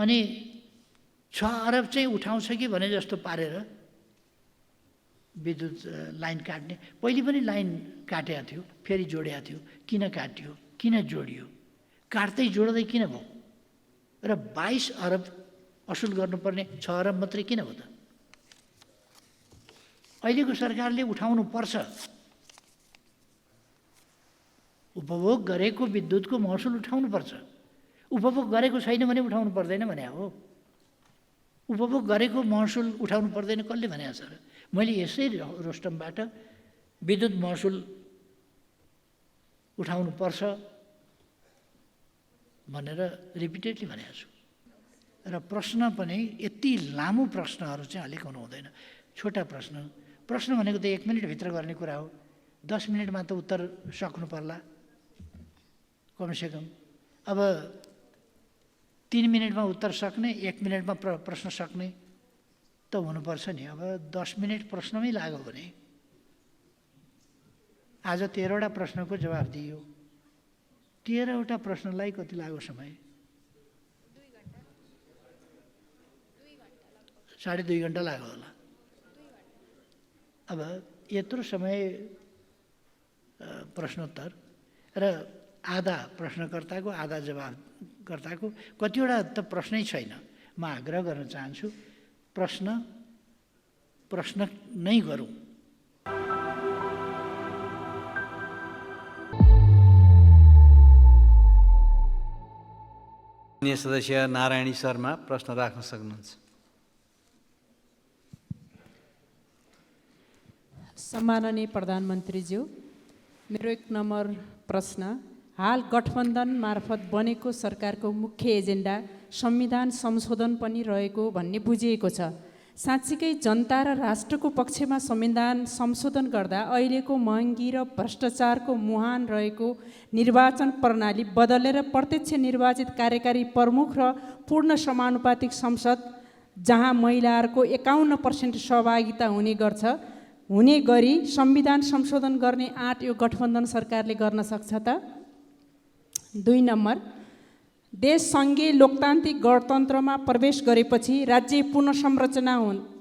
अनि 6 अरब चाहिँ उठाउँछ कि भने जस्तो पारेर विद्युत लाइन काट्ने। पहिले पनि लाइन काटेको थियो, फेरि जोडेको थियो। किन काट्यो, किन जोडियो, काट्दै जोड्दै किन भयो र 22 अरब असुल गर्नुपर्ने 6 अरब मात्रै किन हो त? अहिलेको सरकारले उठाउनु पर्छ। उपभोग गरेको विद्युतको महसुल उठाउनु पर्छ। उपभोग गरेको छैन भने उठाउनु पर्दैन भने हो। उपभोग गरेको महसुल उठाउनु पर्दैन कसले भनेको छ र? मैले यसै रोस्टमबाट विद्युत महसुल उठाउनु पर्छ भनेर रिपिटेडली भनेको छु। र प्रश्न पनि यति लामो प्रश्नहरू चाहिँ अलिक हुनु हुँदैन। छोटा प्रश्न भनेको त 1 मिनटभित्र गर्ने कुरा हो। 10 मिनटमा त उत्तर सक्नु पर्ला कमसेकम। अब 3 मिनटमा उत्तर सक्ने, 1 मिनटमा प्रश्न सक्ने त हुनुपर्छ नि। अब 10 मिनट प्रश्नमै लाग्यो भने आज 13वटा प्रश्नको जवाफ दियो। 13वटा प्रश्नलाई कति लाग्यो समय? 2.5 घण्टा लाग्यो होला। अब यत्रो समय प्रश्नोत्तर र आधा प्रश्नकर्ताको आधा जवाफकर्ताको, कतिवटा त प्रश्नै छैन। म आग्रह गर्न चाहन्छु प्रश्न नै गरौँ। माननीय सदस्य नारायणी शर्मा प्रश्न राख्न सक्नुहुन्छ। सम्माननीय प्रधानमन्त्रीज्यू, मेरो 1 नम्बर प्रश्न, हाल गठबन्धन मार्फत बनेको सरकारको मुख्य एजेन्डा संविधान संशोधन पनि रहेको भन्ने बुझिएको छ। साँच्चीकै जनता र राष्ट्रको पक्षमा संविधान संशोधन गर्दा अहिलेको महँगी र भ्रष्टाचारको मुहान रहेको निर्वाचन प्रणाली बदलेर प्रत्यक्ष निर्वाचित कार्यकारी प्रमुख र पूर्ण समानुपातिक संसद जहाँ महिलाहरूको 51% सहभागिता हुने गरी संविधान संशोधन गर्ने आँट यो गठबन्धन सरकारले गर्न सक्छ त? 2 नम्बर, देश सङ्घीय लोकतान्त्रिक गणतन्त्रमा प्रवेश गरेपछि राज्य पुनर्संरचना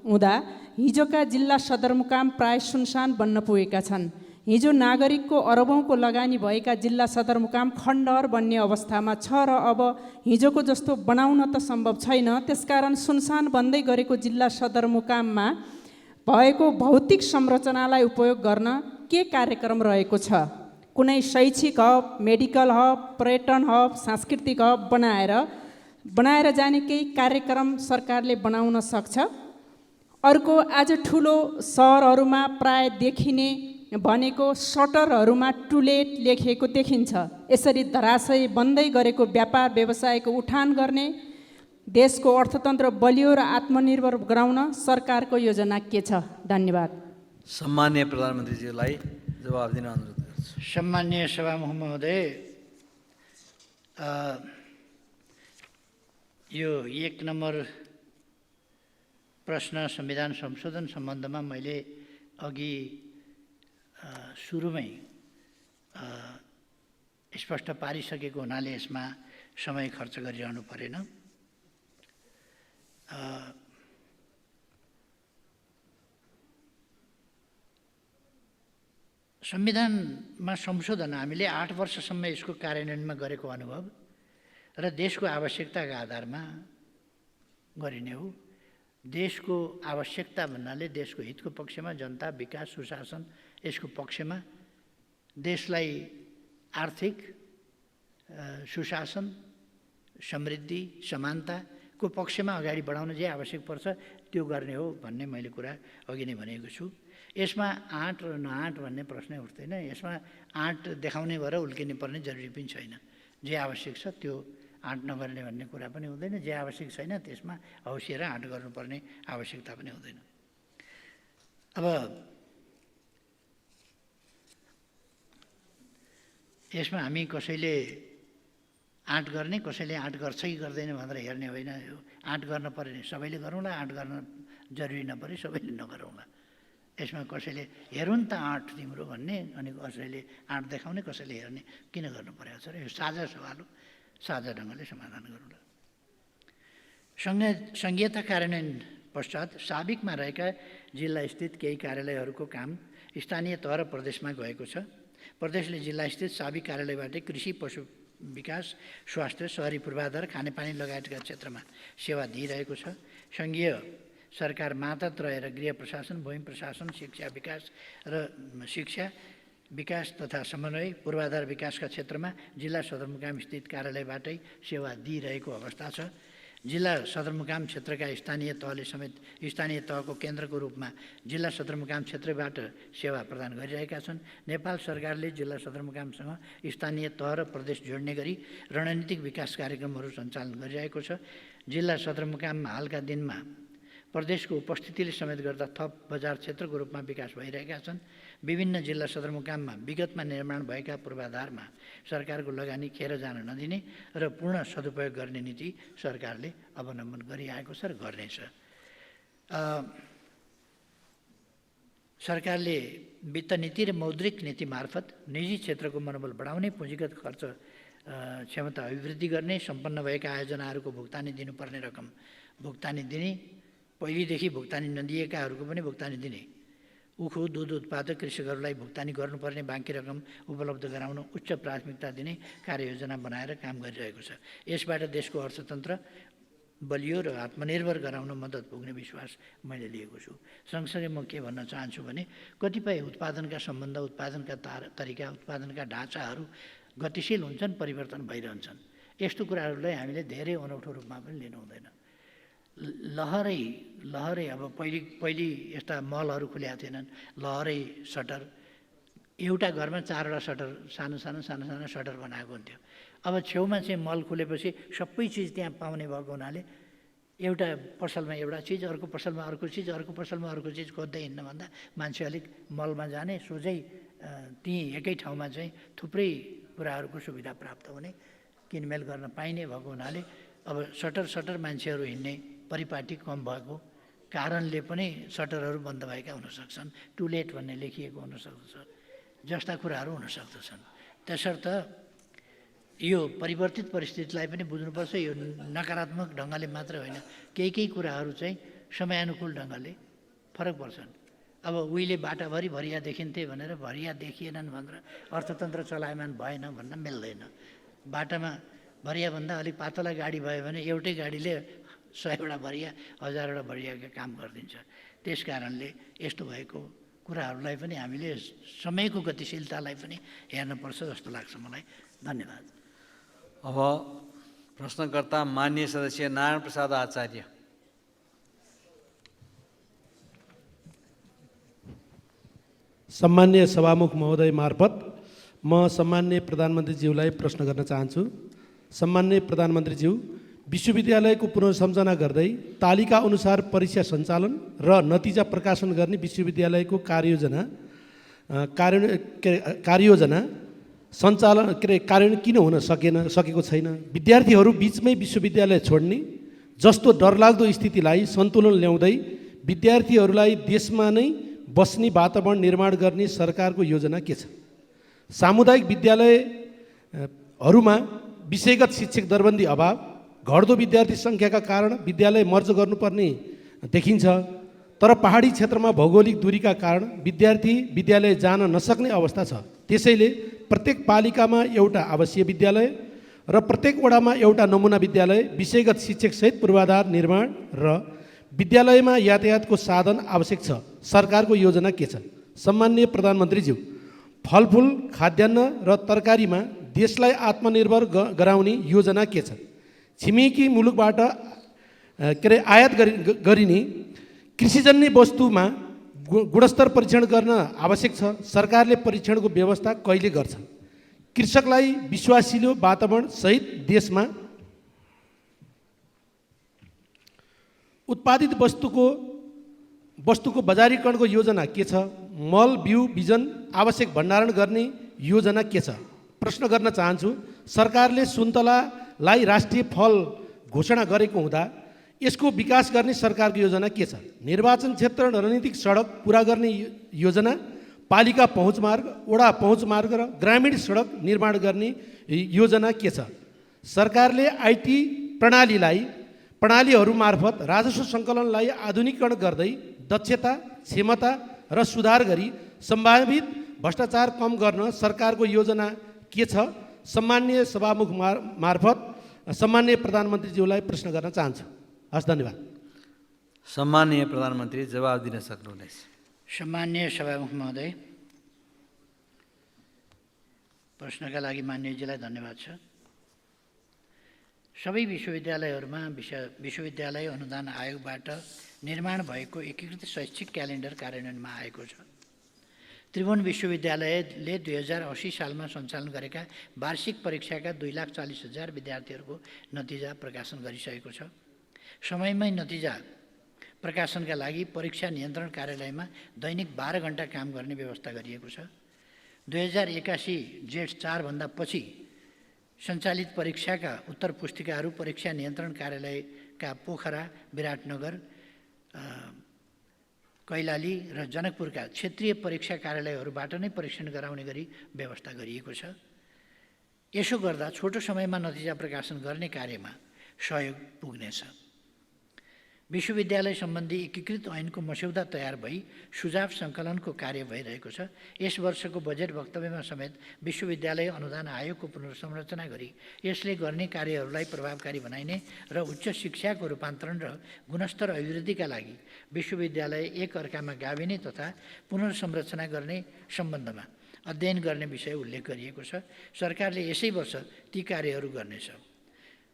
हुँदा हिजोका जिल्ला सदरमुकाम प्राय सुनसान बन्न पुगेका छन्। हिजो नागरिकको अरबौँको लगानी भएका जिल्ला सदरमुकाम खण्डहर बन्ने अवस्थामा छ र अब हिजोको जस्तो बनाउन त सम्भव छैन। त्यसकारण सुनसान बन्दै गरेको जिल्ला सदरमुकाममा भएको भौतिक संरचनालाई उपयोग गर्न के कार्यक्रम रहेको छ? कुनै शैक्षिक हब, मेडिकल हब, पर्यटन हब, सांस्कृतिक हब बनाएर जाने केही कार्यक्रम सरकारले बनाउन सक्छ? अर्को, आज ठुलो सहरहरूमा प्राय देखिने भनेको सटरहरूमा टु लेट लेखिएको देखिन्छ। यसरी धराशयी बन्दै गरेको व्यापार व्यवसायको उठान गर्ने, देशको अर्थतन्त्र बलियो र आत्मनिर्भर गराउन सरकारको योजना के छ? धन्यवाद। सम्माननीय प्रधानमन्त्रीज्यूलाई जवाफ दिन अनुरोध गर्छु। सम्माननीय सभामुख महोदय, यो 1 नम्बर प्रश्न संविधान संशोधन सम्बन्धमा मैले अघि सुरुमै स्पष्ट पारिसकेको हुनाले यसमा समय खर्च गरिरहनु परेन। संविधानमा संशोधन हामीले 8 वर्षसम्म यसको कार्यान्वयनमा गरेको अनुभव र देशको आवश्यकताका आधारमा गरिने हो। देशको आवश्यकता भन्नाले देशको हितको पक्षमा, जनता, विकास, सुशासन यसको पक्षमा, देशलाई आर्थिक सुशासन, समृद्धि, समानताको पक्षमा अगाडि बढाउन जे आवश्यक पर्छ त्यो गर्ने हो भन्ने मैले कुरा अघि नै भनेको छु। यसमा आँट र नआँट भन्ने प्रश्नै उठ्दैन। यसमा आँट देखाउने भएर उल्किने पर्ने जरुरी पनि छैन। जे आवश्यक छ त्यो आँट नगर्ने भन्ने कुरा पनि हुँदैन। जे आवश्यक छैन त्यसमा हौसिएर आँट गर्नुपर्ने आवश्यकता पनि हुँदैन। अब यसमा हामी कसैले आँट गर्ने, कसैले आँट गर्छ कि गर्दैन भनेर हेर्ने होइन। आँट गर्न पर्ने सबैले गरौँला, आँट गर्न जरुरी नपरे सबैले नगरौँला। यसमा कसैले हेरुन् त आँट तिम्रो भन्ने, अनि कसैले आँट देखाउने, कसैले हेर्ने किन गर्नु परेको छ र? यो साझा सवाल हो, साझा ढङ्गले समाधान गरौँला। सङ्घीयता कार्यान्वयन पश्चात साबिकमा रहेका जिल्लास्थित केही कार्यालयहरूको काम स्थानीय तह र प्रदेशमा गएको छ। प्रदेशले जिल्लास्थित साबिक कार्यालयबाट कृषि, पशु विकास, स्वास्थ्य, शहरी पूर्वाधार, खानेपानी लगायतका क्षेत्रमा सेवा दिइरहेको छ। सङ्घीय सरकार मातहत रहेर गृह प्रशासन, भूमि प्रशासन, शिक्षा विकास तथा समन्वय, पूर्वाधार विकासका क्षेत्रमा जिल्ला सदरमुकाम स्थित कार्यालयबाटै सेवा दिइरहेको अवस्था छ। जिल्ला सदरमुकाम क्षेत्रका स्थानीय तहले समेत स्थानीय तहको केन्द्रको रूपमा जिल्ला सदरमुकाम क्षेत्रबाट सेवा प्रदान गरिरहेका छन्। नेपाल सरकारले जिल्ला सदरमुकामसँग स्थानीय तह र प्रदेश जोड्ने गरी रणनीतिक विकास कार्यक्रमहरू सञ्चालन गरिरहेको छ। जिल्ला सदरमुकाममा हालका दिनमा प्रदेशको उपस्थितिले समेत गर्दा थप बजार क्षेत्रको रूपमा विकास भइरहेका छन्। विभिन्न जिल्ला सदरमुकाममा विगतमा निर्माण भएका पूर्वाधारमा सरकारको लगानी खेर जान नदिने र पूर्ण सदुपयोग गर्ने नीति सरकारले अवलम्बन गरिआएको छ र गर्नेछ। सरकारले वित्त नीति र मौद्रिक नीति मार्फत निजी क्षेत्रको मनोबल बढाउने, पुँजीगत खर्च क्षमता अभिवृद्धि गर्ने, सम्पन्न भएका आयोजनाहरूको भुक्तानी दिनुपर्ने रकम भुक्तानी दिने, पहिलेदेखि भुक्तानी नदिएकाहरूको पनि भुक्तानी दिने, उखु दुध उत्पादक कृषकहरूलाई भुक्तानी गर्नुपर्ने बाँकी रकम उपलब्ध गराउन उच्च प्राथमिकता दिने कार्ययोजना बनाएर काम गरिरहेको छ। यसबाट देशको अर्थतन्त्र बलियो र आत्मनिर्भर गराउन मद्दत पुग्ने विश्वास मैले लिएको छु। सँगसँगै म के भन्न चाहन्छु भने कतिपय उत्पादनका सम्बन्ध, उत्पादनका तरिका, उत्पादनका ढाँचाहरू गतिशील हुन्छन्, परिवर्तन भइरहन्छन्। यस्तो कुराहरूलाई हामीले धेरै अनौठो रूपमा पनि लिनु हुँदैन। लहरै अब पहिले यस्ता मलहरू खुलेका थिएनन्। लहरै सटर, एउटा घरमा 4वटा सटर, सानो सटर बनाएको हुन्थ्यो। अब छेउमा चाहिँ मल खुलेपछि सबै चिज त्यहाँ पाउने भएको हुनाले एउटा पसलमा एउटा चिज, अर्को पसलमा अर्को चिज, अर्को पसलमा अर्को चिज खोज्दै हिँड्नुभन्दा मान्छे अलिक मलमा जाने, सोझै त्यहीँ एकै ठाउँमा चाहिँ थुप्रै कुराहरूको सुविधा प्राप्त हुने, किनमेल गर्न पाइने भएको हुनाले अब सटर मान्छेहरू हिँड्ने परिपाटी कम भएको कारणले पनि सटरहरू बन्द भएका हुनसक्छन्, टु लेट भन्ने लेखिएको हुनसक्छ, जस्ता कुराहरू हुन सक्दछन्। त्यसर्थ यो परिवर्तित परिस्थितिलाई पनि बुझ्नुपर्छ। यो नकारात्मक ढङ्गले मात्र होइन, केही कुराहरू चाहिँ समयानुकूल ढङ्गले फरक पर्छन्। अब उहिले बाटाभरि भरिया देखिन्थे भनेर भरिया देखिएनन् भनेर अर्थतन्त्र चलायमान भएन भन्न मिल्दैन। बाटामा भरियाभन्दा अलिक पातला गाडी भयो भने एउटै गाडीले 100वटा भरिया, 1000वटा भरियाका काम गरिदिन्छ। त्यस कारणले यस्तो भएको कुराहरूलाई पनि हामीले समयको गतिशीलतालाई पनि हेर्नुपर्छ जस्तो लाग्छ मलाई। धन्यवाद। अब प्रश्नकर्ता माननीय सदस्य नारायण प्रसाद आचार्य। सम्मान्य सभामुख महोदय मार्फत म सम्मान्य प्रधानमन्त्रीज्यूलाई प्रश्न गर्न चाहन्छु। सम्मान्य प्रधानमन्त्रीज्यू, विश्वविद्यालयको पुनर्सम्झना गर्दै तालिका अनुसार परीक्षा सञ्चालन र नतिजा प्रकाशन गर्ने विश्वविद्यालयको कार्ययोजना सञ्चालन कार्यान्वयन किन हुन सकेको छैन? विद्यार्थीहरू बिचमै विश्वविद्यालय छोड्ने जस्तो डरलाग्दो स्थितिलाई सन्तुलन ल्याउँदै विद्यार्थीहरूलाई देशमा नै बस्ने वातावरण निर्माण गर्ने सरकारको योजना के छ? सामुदायिक विद्यालयहरूमा विषयगत शिक्षक दरबन्दी अभाव, घट्दो विद्यार्थी सङ्ख्याका कारण विद्यालय मर्ज गर्नुपर्ने देखिन्छ। तर पहाडी क्षेत्रमा भौगोलिक दूरीका कारण विद्यार्थी विद्यालय जान नसक्ने अवस्था छ। त्यसैले प्रत्येक पालिकामा एउटा आवासीय विद्यालय र प्रत्येक वडामा एउटा नमुना विद्यालय, विषयगत शिक्षकसहित पूर्वाधार निर्माण र विद्यालयमा यातायातको साधन आवश्यक छ। सरकारको योजना के छ? सम्माननीय प्रधानमन्त्रीज्यू, फलफुल, खाद्यान्न र तरकारीमा देशलाई आत्मनिर्भर गराउने योजना के छ? छिमेकी मुलुकबाट आयात गरिने कृषिजन्य वस्तुमा गुणस्तर परीक्षण गर्न आवश्यक छ। सरकारले परीक्षणको व्यवस्था कहिले गर्छ? कृषकलाई विश्वासिलो वातावरण सहित देशमा उत्पादित वस्तुको बजारीकरणको योजना के छ? मल, बिउ, बिजन आवश्यक भण्डारण गर्ने योजना के छ? प्रश्न गर्न चाहन्छु, सरकारले सुन्तलालाई राष्ट्रिय फल घोषणा गरेको हुँदा यसको विकास गर्ने सरकारको योजना के छ? निर्वाचन क्षेत्र रणनीतिक सडक पुरा गर्ने योजना, पालिका पहुँच मार्ग, वडा पहुँच मार्ग र ग्रामीण सडक निर्माण गर्ने योजना के छ? सरकारले आइटी प्रणालीलाई प्रणालीहरू मार्फत राजस्व सङ्कलनलाई आधुनिकीकरण गर्दै दक्षता, क्षमता र सुधार गरी सम्भावित भ्रष्टाचार कम गर्न सरकारको योजना के छ? सम्माननीय सभामुख मार्फत सम्माननीय प्रधानमन्त्रीज्यूलाई प्रश्न गर्न चाहन्छु। हस्, धन्यवाद। सम्माननीय प्रधानमन्त्री जवाब दिन सक्नुहुनेछ। सम्माननीय सभामुख महोदय, प्रश्नका लागि माननीयजीलाई धन्यवाद छ। सबै विश्वविद्यालयहरूमा विश्वविद्यालय अनुदान आयोगबाट निर्माण भएको एकीकृत शैक्षिक क्यालेन्डर कार्यान्वयनमा आएको छ। त्रिभुवन विश्वविद्यालयले 2080 सालमा सञ्चालन गरेका वार्षिक परीक्षाका 2,40,000 विद्यार्थीहरूको नतिजा प्रकाशन गरिसकेको छ। समयमै नतिजा प्रकाशनका लागि परीक्षा नियन्त्रण कार्यालयमा दैनिक 12 घण्टा काम गर्ने व्यवस्था गरिएको छ। 2081 जेठ 4 भन्दा पछि सञ्चालित परीक्षाका उत्तर पुस्तिकाहरू परीक्षा नियन्त्रण कार्यालयका पोखरा, विराटनगर, कैलाली र जनकपुरका क्षेत्रीय परीक्षा कार्यालयहरूबाट नै परीक्षण गराउने गरी व्यवस्था गरिएको छ। यसो गर्दा छोटो समयमा नतिजा प्रकाशन गर्ने कार्यमा सहयोग पुग्नेछ। विश्वविद्यालय सम्बन्धी एकीकृत ऐनको मस्यौदा तयार भई सुझाव सङ्कलनको कार्य भइरहेको छ। यस वर्षको बजेट वक्तव्यमा समेत विश्वविद्यालय अनुदान आयोगको पुनर्संरचना गरी यसले गर्ने कार्यहरूलाई प्रभावकारी बनाइने र उच्च शिक्षाको रूपान्तरण र गुणस्तर अभिवृद्धिका लागि विश्वविद्यालय एक अर्कामा गाभिने तथा पुनर्संरचना गर्ने सम्बन्धमा अध्ययन गर्ने विषय उल्लेख गरिएको छ। सरकारले यसै वर्ष ती कार्यहरू गर्नेछ।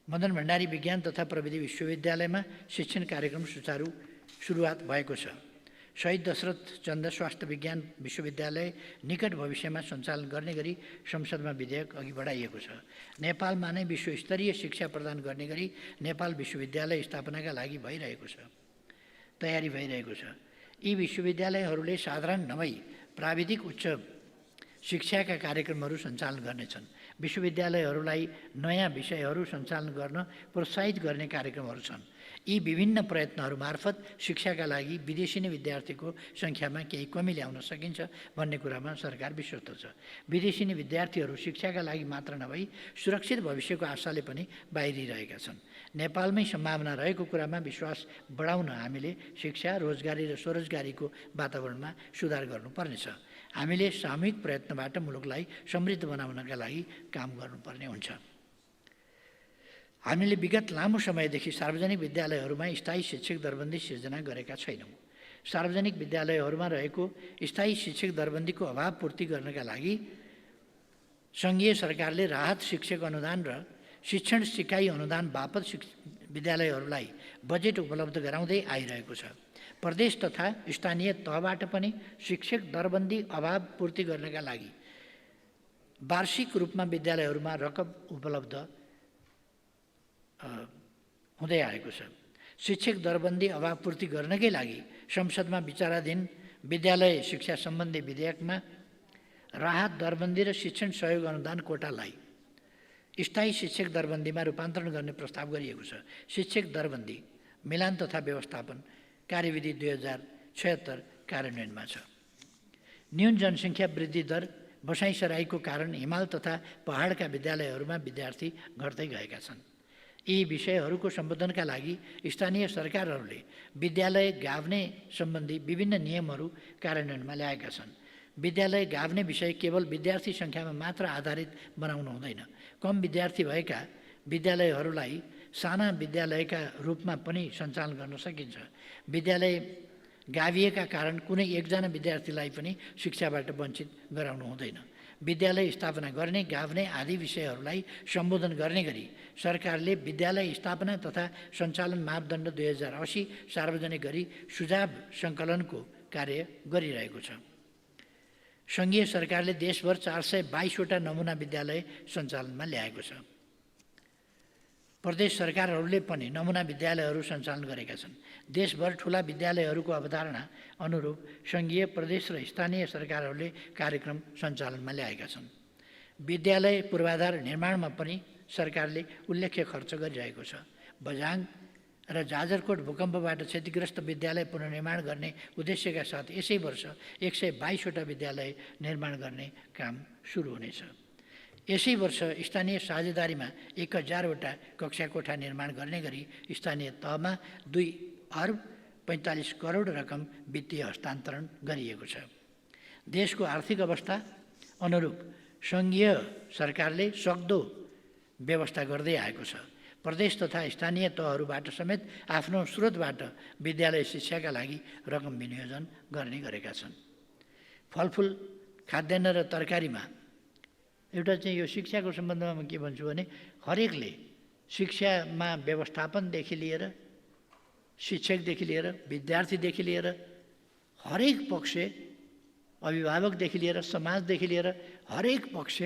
मदन भण्डारी विज्ञान तथा प्रविधि विश्वविद्यालयमा शिक्षण कार्यक्रम सुचारू सुरुवात भएको छ। शहीद दशरथ चन्द स्वास्थ्य विज्ञान विश्वविद्यालय निकट भविष्यमा सञ्चालन गर्ने गरी संसदमा विधेयक अघि बढाइएको छ। नेपालमा नै विश्वस्तरीय शिक्षा प्रदान गर्ने गरी नेपाल विश्वविद्यालय स्थापनाका लागि तयारी भइरहेको छ। यी विश्वविद्यालयहरूले साधारण नभई प्राविधिक उच्च शिक्षाका कार्यक्रमहरू सञ्चालन गर्नेछन्। विश्वविद्यालयहरूलाई नयाँ विषयहरू सञ्चालन गर्न प्रोत्साहित गर्ने कार्यक्रमहरू छन्। यी विभिन्न प्रयत्नहरू मार्फत शिक्षाका लागि विदेशी विद्यार्थीको सङ्ख्यामा केही कमी ल्याउन सकिन्छ भन्ने कुरामा सरकार विश्वस्त छ। विदेशी विद्यार्थीहरू शिक्षाका लागि मात्र नभई सुरक्षित भविष्यको आशाले पनि बाहिरिरहेका छन्। नेपालमै सम्भावना रहेको कुरामा विश्वास बढाउन हामीले शिक्षा, रोजगारी र स्वरोजगारीको वातावरणमा सुधार गर्नुपर्नेछ। हामीले सामूहिक प्रयत्नबाट मुलुकलाई समृद्ध बनाउनका लागि काम गर्नुपर्ने हुन्छ। हामीले विगत लामो समयदेखि सार्वजनिक विद्यालयहरूमा स्थायी शिक्षक दरबन्दी सिर्जना गरेका छैनौँ। सार्वजनिक विद्यालयहरूमा रहेको स्थायी शिक्षक दरबन्दीको अभाव पूर्ति गर्नका लागि सङ्घीय सरकारले राहत शिक्षक अनुदान र शिक्षण सिकाइ अनुदान बापत विद्यालयहरूलाई बजेट उपलब्ध गराउँदै आइरहेको छ। प्रदेश तथा स्थानीय तहबाट पनि शिक्षक दरबन्दी अभाव पूर्ति गर्नका लागि वार्षिक रूपमा विद्यालयहरूमा रकम उपलब्ध हुँदै आएको छ। शिक्षक दरबन्दी अभाव पूर्ति गर्नकै लागि संसदमा विचाराधीन विद्यालय शिक्षा सम्बन्धी विधेयकमा राहत दरबन्दी र शिक्षण सहयोग अनुदान कोटालाई स्थायी शिक्षक दरबन्दीमा रूपान्तरण गर्ने प्रस्ताव गरिएको छ। शिक्षक दरबन्दी मिलान तथा व्यवस्थापन कार्यविधि 2076 कार्यान्वयनमा छ। न्यून जनसङ्ख्या वृद्धि दर, बसाइसराईको कारण हिमाल तथा पहाडका विद्यालयहरूमा विद्यार्थी घट्दै गएका छन्। यी विषयहरूको सम्बोधनका लागि स्थानीय सरकारहरूले विद्यालय गाभ्ने सम्बन्धी विभिन्न नियमहरू कार्यान्वयनमा ल्याएका छन्। विद्यालय गाभ्ने विषय केवल विद्यार्थी सङ्ख्यामा मात्र आधारित बनाउनु हुँदैन। कम विद्यार्थी भएका विद्यालयहरूलाई साना विद्यालयका रूपमा पनि सञ्चालन गर्न सकिन्छ। विद्यालय गाभिएका कारण कुनै एकजना विद्यार्थीलाई पनि शिक्षाबाट वञ्चित गराउनु हुँदैन। विद्यालय स्थापना गर्ने, गाभ्ने आदि विषयहरूलाई सम्बोधन गर्ने गरी सरकारले विद्यालय स्थापना तथा सञ्चालन मापदण्ड 2080 सार्वजनिक गरी सुझाव सङ्कलनको कार्य गरिरहेको छ। सङ्घीय सरकारले देशभर 422वटा नमुना विद्यालय सञ्चालनमा ल्याएको छ। प्रदेश सरकारहरूले पनि नमुना विद्यालयहरू सञ्चालन गरेका छन्। देशभर ठुला विद्यालयहरूको अवधारणा अनुरूप सङ्घीय, प्रदेश र स्थानीय सरकारहरूले कार्यक्रम सञ्चालनमा ल्याएका छन्। विद्यालय पूर्वाधार निर्माणमा पनि सरकारले उल्लेख्य खर्च गरिरहेको छ। बझाङ र जाजरकोट भूकम्पबाट क्षतिग्रस्त विद्यालय पुनर्निर्माण गर्ने उद्देश्यका साथ यसै वर्ष 122वटा विद्यालय निर्माण गर्ने काम सुरु हुनेछ। यसै वर्ष स्थानीय साझेदारीमा 1000वटा कक्षा कोठा निर्माण गर्ने गरी स्थानीय तहमा 2.45 करोड रकम वित्तीय हस्तान्तरण गरिएको छ। देशको आर्थिक अवस्था अनुरूप सङ्घीय सरकारले सक्दो व्यवस्था गर्दै आएको छ। प्रदेश तथा स्थानीय तहहरूबाट समेत आफ्नो स्रोतबाट विद्यालय शिक्षाका लागि रकम विनियोजन गर्ने गरेका छन्। फलफुल, खाद्यान्न र तरकारीमा एउटा चाहिँ यो शिक्षाको सम्बन्धमा म के भन्छु भने हरेकले शिक्षामा व्यवस्थापनदेखि लिएर शिक्षकदेखि लिएर विद्यार्थीदेखि लिएर हरेक पक्ष, अभिभावकदेखि लिएर समाजदेखि लिएर हरेक पक्ष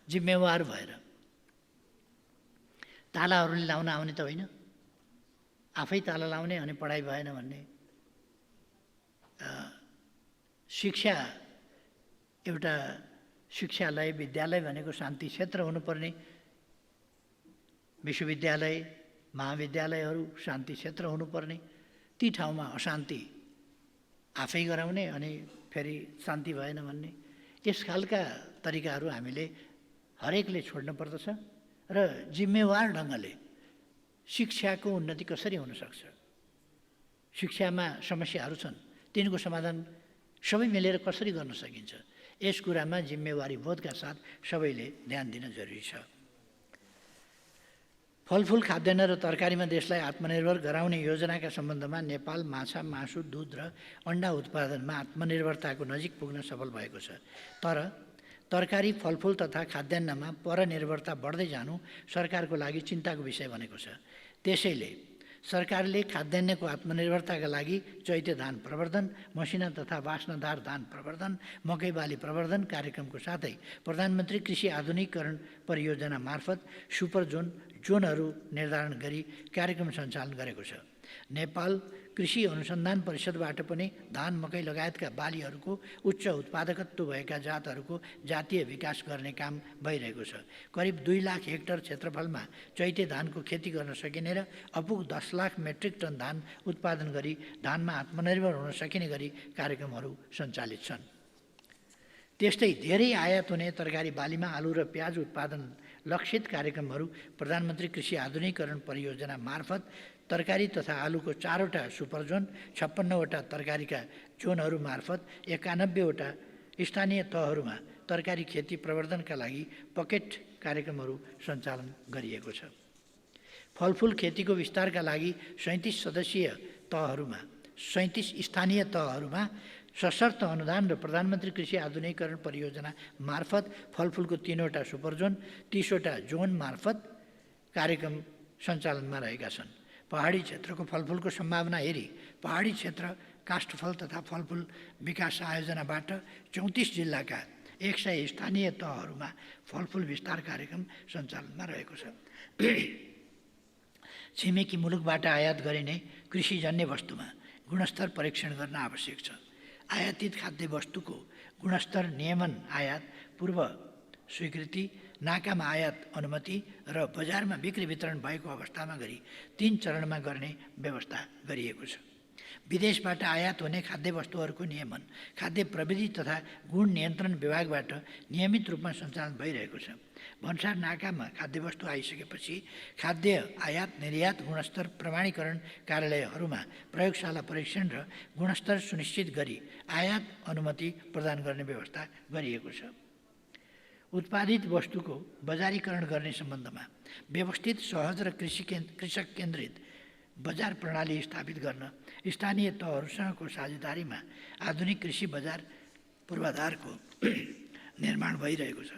जिम्मेवार भएर तालाहरूले लाउन आउने त होइन, आफै ताला लाउने अनि पढाइ भएन भन्ने। शिक्षा एउटा शिक्षालय, विद्यालय भनेको शान्ति क्षेत्र हुनुपर्ने, विश्वविद्यालय, महाविद्यालयहरू शान्ति क्षेत्र हुनुपर्ने। ती ठाउँमा अशान्ति आफै गराउने अनि फेरि शान्ति भएन भन्ने, यस खालका तरिकाहरू हामीले हरेकले छोड्नु पर्दछ र जिम्मेवार ढङ्गले शिक्षाको उन्नति कसरी हुनसक्छ, शिक्षामा समस्याहरू छन् तिनको समाधान सबै मिलेर कसरी गर्न सकिन्छ, यस कुरामा जिम्मेवारी बोधका साथ सबैले ध्यान दिन जरुरी छ। फलफुल, खाद्यान्न र तरकारीमा देशलाई आत्मनिर्भर गराउने योजनाका सम्बन्धमा नेपाल माछा, मासु, दुध र अन्डा उत्पादनमा आत्मनिर्भरताको नजिक पुग्न सफल भएको छ। तर तरकारी, फलफुल तथा खाद्यान्नमा परनिर्भरता बढ्दै जानु सरकारको लागि चिन्ताको विषय बनेको छ। त्यसैले सरकारले खाद्यान्नको आत्मनिर्भरताका लागि चैते धान प्रवर्धन, मसिना तथा वास्नादार धान प्रवर्धन, मकै बाली प्रवर्धन कार्यक्रमको साथै प्रधानमन्त्री कृषि आधुनिकीकरण परियोजना मार्फत सुपर जोनहरू निर्धारण गरी कार्यक्रम सञ्चालन गरेको छ। नेपाल कृषि अनुसन्धान परिषदबाट पनि धान, मकै लगायतका बालीहरूको उच्च उत्पादकत्व भएका जातहरूको जातीय विकास गर्ने काम भइरहेको छ। करिब 2 लाख हेक्टर क्षेत्रफलमा चैते धानको खेती गर्न सकिने र अपुग 10 लाख मेट्रिक टन धान उत्पादन गरी धानमा आत्मनिर्भर हुन सकिने गरी कार्यक्रमहरू सञ्चालित छन्। त्यस्तै धेरै आयात हुने तरकारी बालीमा आलु र प्याज उत्पादन लक्षित कार्यक्रमहरू प्रधानमन्त्री कृषि आधुनिकीकरण परियोजना मार्फत तरकारी तथा आलुको 4वटा सुपर जोन, 56वटा तरकारीका जोनहरू मार्फत 91वटा स्थानीय तहहरूमा तरकारी खेती प्रवर्धनका लागि पकेट कार्यक्रमहरू सञ्चालन गरिएको छ। फलफुल खेतीको विस्तारका लागि 37 सदस्यीय तहहरूमा 37 स्थानीय तहहरूमा सशर्त अनुदान र प्रधानमन्त्री कृषि आधुनिकीकरण परियोजना मार्फत फलफुलको 3वटा सुपर जोन, 30वटा जोन मार्फत कार्यक्रम सञ्चालनमा रहेका छन्। पहाडी क्षेत्रको फलफुलको सम्भावना हेरी पहाडी क्षेत्र काष्ठफल तथा फलफुल विकास आयोजनाबाट 34 जिल्लाका 100 स्थानीय तहहरूमा फलफुल विस्तार कार्यक्रम सञ्चालनमा रहेको छ। छिमेकी मुलुकबाट आयात गरिने कृषिजन्य वस्तुमा गुणस्तर परीक्षण गर्न आवश्यक छ। आयातित खाद्य वस्तुको गुणस्तर नियमन, आयात पूर्व स्वीकृति, नाकामा आयात अनुमति र बजारमा बिक्री वितरण भएको अवस्थामा गरी 3 चरणमा गर्ने व्यवस्था गरिएको छ। विदेशबाट आयात हुने खाद्य वस्तुहरूको नियमन खाद्य प्रविधि तथा गुण नियन्त्रण विभागबाट नियमित रूपमा सञ्चालन भइरहेको छ। भन्सार नाकामा खाद्यवस्तु आइसकेपछि खाद्य आयात निर्यात गुणस्तर प्रमाणीकरण कार्यालयहरूमा प्रयोगशाला परीक्षण र गुणस्तर सुनिश्चित गरी आयात अनुमति प्रदान गर्ने व्यवस्था गरिएको छ। उत्पादित वस्तुको बजारीकरण गर्ने सम्बन्धमा व्यवस्थित, सहज र कृषक केन्द्रित बजार प्रणाली स्थापित गर्न स्थानीय तहहरूसँगको साझेदारीमा आधुनिक कृषि बजार पूर्वाधारको निर्माण भइरहेको छ।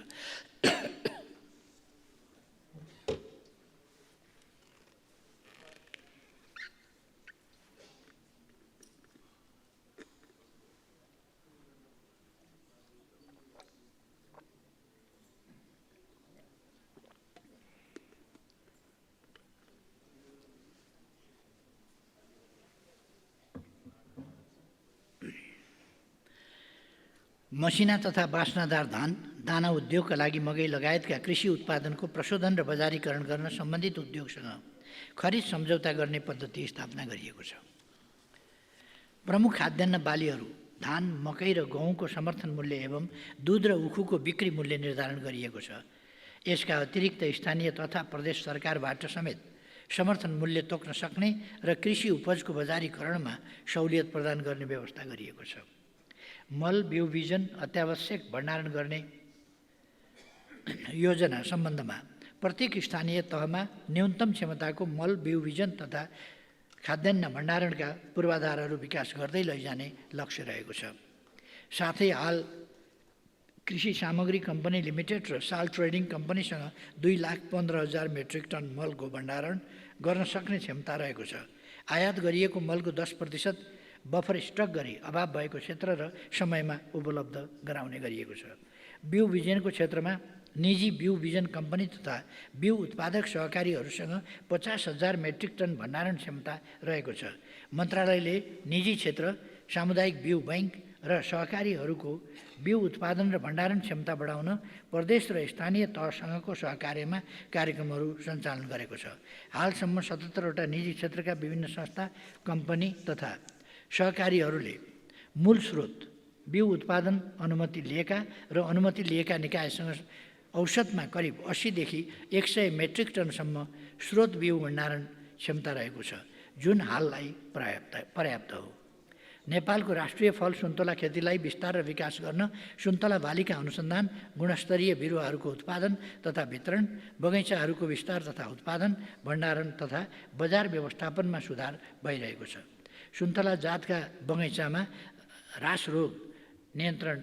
मसिना तथा बास्नादार धान, दाना उद्योगका लागि मकै लगायतका कृषि उत्पादनको प्रशोधन र बजारीकरण गर्न सम्बन्धित उद्योगसँग खरिद सम्झौता गर्ने पद्धति स्थापना गरिएको छ। प्रमुख खाद्यान्न बालीहरू धान, मकै र गहुँको समर्थन मूल्य एवं दुध र उखुको बिक्री मूल्य निर्धारण गरिएको छ। यसका अतिरिक्त स्थानीय तथा प्रदेश सरकारबाट समेत समर्थन मूल्य तोक्न सक्ने र कृषि उपजको बजारीकरणमा सहुलियत प्रदान गर्ने व्यवस्था गरिएको छ। मल बिउ बिजन अत्यावश्यक भण्डारण गर्ने योजना सम्बन्धमा प्रत्येक स्थानीय तहमा न्यूनतम क्षमताको मल बिउ बिजन तथा खाद्यान्न भण्डारणका पूर्वाधारहरू विकास गर्दै लैजाने लक्ष्य रहेको छ। साथै हाल कृषि सामग्री कम्पनी लिमिटेड र साल ट्रेडिङ कम्पनीसँग 2,15,000 मेट्रिक टन मलको भण्डारण गर्न सक्ने क्षमता रहेको छ। आयात गरिएको मलको 10% बफर स्टक गरी अभाव भएको क्षेत्र र समयमा उपलब्ध गराउने गरिएको छ। बिउ बिजनको क्षेत्रमा निजी बिउ बिजन कम्पनी तथा बिउ उत्पादक सहकारीहरूसँग 50,000 मेट्रिक टन भण्डारण क्षमता रहेको छ। मन्त्रालयले निजी क्षेत्र, सामुदायिक बिउ बैंक र सहकारीहरूको बिउ उत्पादन र भण्डारण क्षमता बढाउन प्रदेश र स्थानीय तहसँगको सहकार्यमा कार्यक्रमहरू सञ्चालन गरेको छ। हालसम्म 77वटा निजी क्षेत्रका विभिन्न संस्था, कम्पनी तथा सहकारीहरूले मूल स्रोत बिउ उत्पादन अनुमति लिएका र अनुमति लिएका निकायसँग औसतमा करिब 80 देखि 100 मेट्रिक टनसम्म स्रोत बिउ भण्डारण क्षमता रहेको छ, जुन हाललाई पर्याप्त हो। नेपालको राष्ट्रिय फल सुन्तला खेतीलाई विस्तार र विकास गर्न सुन्तला बालीका अनुसन्धान, गुणस्तरीय बिरुवाहरूको उत्पादन तथा वितरण, बगैँचाहरूको विस्तार तथा उत्पादन, भण्डारण तथा बजार व्यवस्थापनमा सुधार भइरहेको छ। सुन्तला जातका बगैँचामा ह्रास रोग नियन्त्रण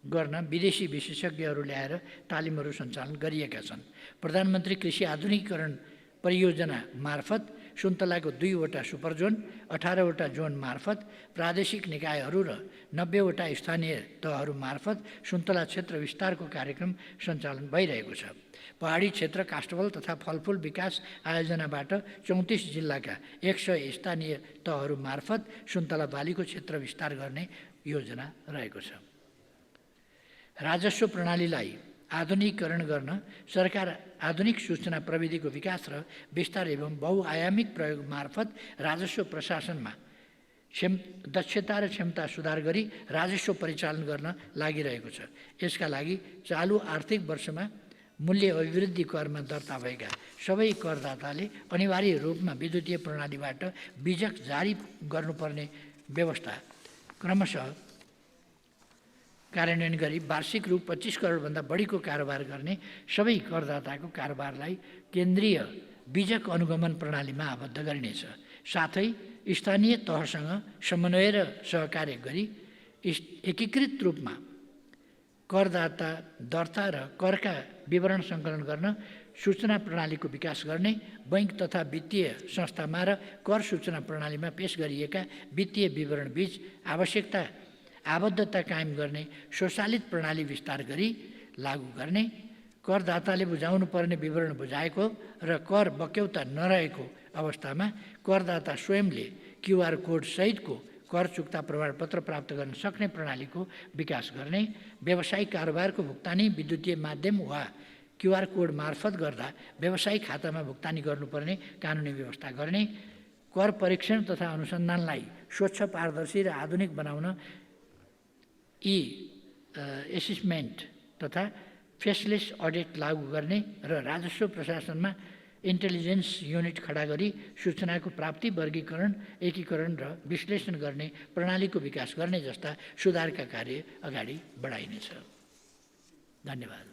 गर्न विदेशी विशेषज्ञहरू ल्याएर तालिमहरू सञ्चालन गरिएका छन्। प्रधानमन्त्री कृषि आधुनिकीकरण परियोजना मार्फत सुन्तलाको 2वटा सुपर जोन, 18वटा जोन मार्फत प्रादेशिक निकायहरू र 90वटा स्थानीय तहहरू मार्फत सुन्तला क्षेत्र विस्तारको कार्यक्रम सञ्चालन भइरहेको छ। पहाडी क्षेत्र काष्ठफल तथा फलफुल विकास आयोजनाबाट 34 जिल्लाका 100 स्थानीय तहहरू मार्फत सुन्तला बालीको क्षेत्र विस्तार गर्ने योजना रहेको छ। राजस्व प्रणालीलाई आधुनिकीकरण गर्न सरकार आधुनिक सूचना प्रविधिको विकास र विस्तार एवं बहुआयामिक प्रयोग मार्फत राजस्व प्रशासनमा दक्षता र क्षमता सुधार गरी राजस्व परिचालन गर्न लागिरहेको छ। यसका लागि चालु आर्थिक वर्षमा मूल्य अभिवृद्धि करमा दर्ता भएका सबै करदाताले अनिवार्य रूपमा विद्युतीय प्रणालीबाट बीजक जारी गर्नुपर्ने व्यवस्था क्रमशः कार्यान्वयन गरी वार्षिक रु 25 करोडभन्दा बढीको कारोबार गर्ने सबै करदाताको कारोबारलाई केन्द्रीय बीजक अनुगमन प्रणालीमा आबद्ध गरिनेछ। साथै स्थानीय तहसँग समन्वय र सहकार्य गरी एकीकृत रूपमा करदाता दर्ता र करका विवरण सङ्कलन गर्न सूचना प्रणालीको विकास गर्ने, बैंक तथा वित्तीय संस्थामा र कर सूचना प्रणालीमा पेश गरिएका वित्तीय विवरण बीच आबद्धता कायम गर्ने स्वचालित प्रणाली विस्तार गरी लागू गर्ने, करदाताले बुझाउनु पर्ने विवरण बुझाएको र कर बक्यौता नरहेको अवस्थामा करदाता स्वयंले QR कोड सहितको कर चुक्ता प्रमाणपत्र प्राप्त गर्न सक्ने प्रणालीको विकास गर्ने, व्यावसायिक कारोबारको भुक्तानी विद्युतीय माध्यम वा QR कोड मार्फत गर्दा व्यावसायिक खातामा भुक्तानी गर्नुपर्ने कानुनी व्यवस्था गर्ने, कर परीक्षण तथा अनुसन्धानलाई स्वच्छ, पारदर्शी र आधुनिक बनाउन एसेसमेन्ट तथा फेसलेस अडिट लागू गर्ने र राजस्व प्रशासनमा इन्टेलिजेन्स युनिट खडा गरी सूचनाको प्राप्ति, वर्गीकरण, एकीकरण र विश्लेषण गर्ने प्रणालीको विकास गर्ने जस्ता सुधारका कार्य अगाडि बढाइनेछ। धन्यवाद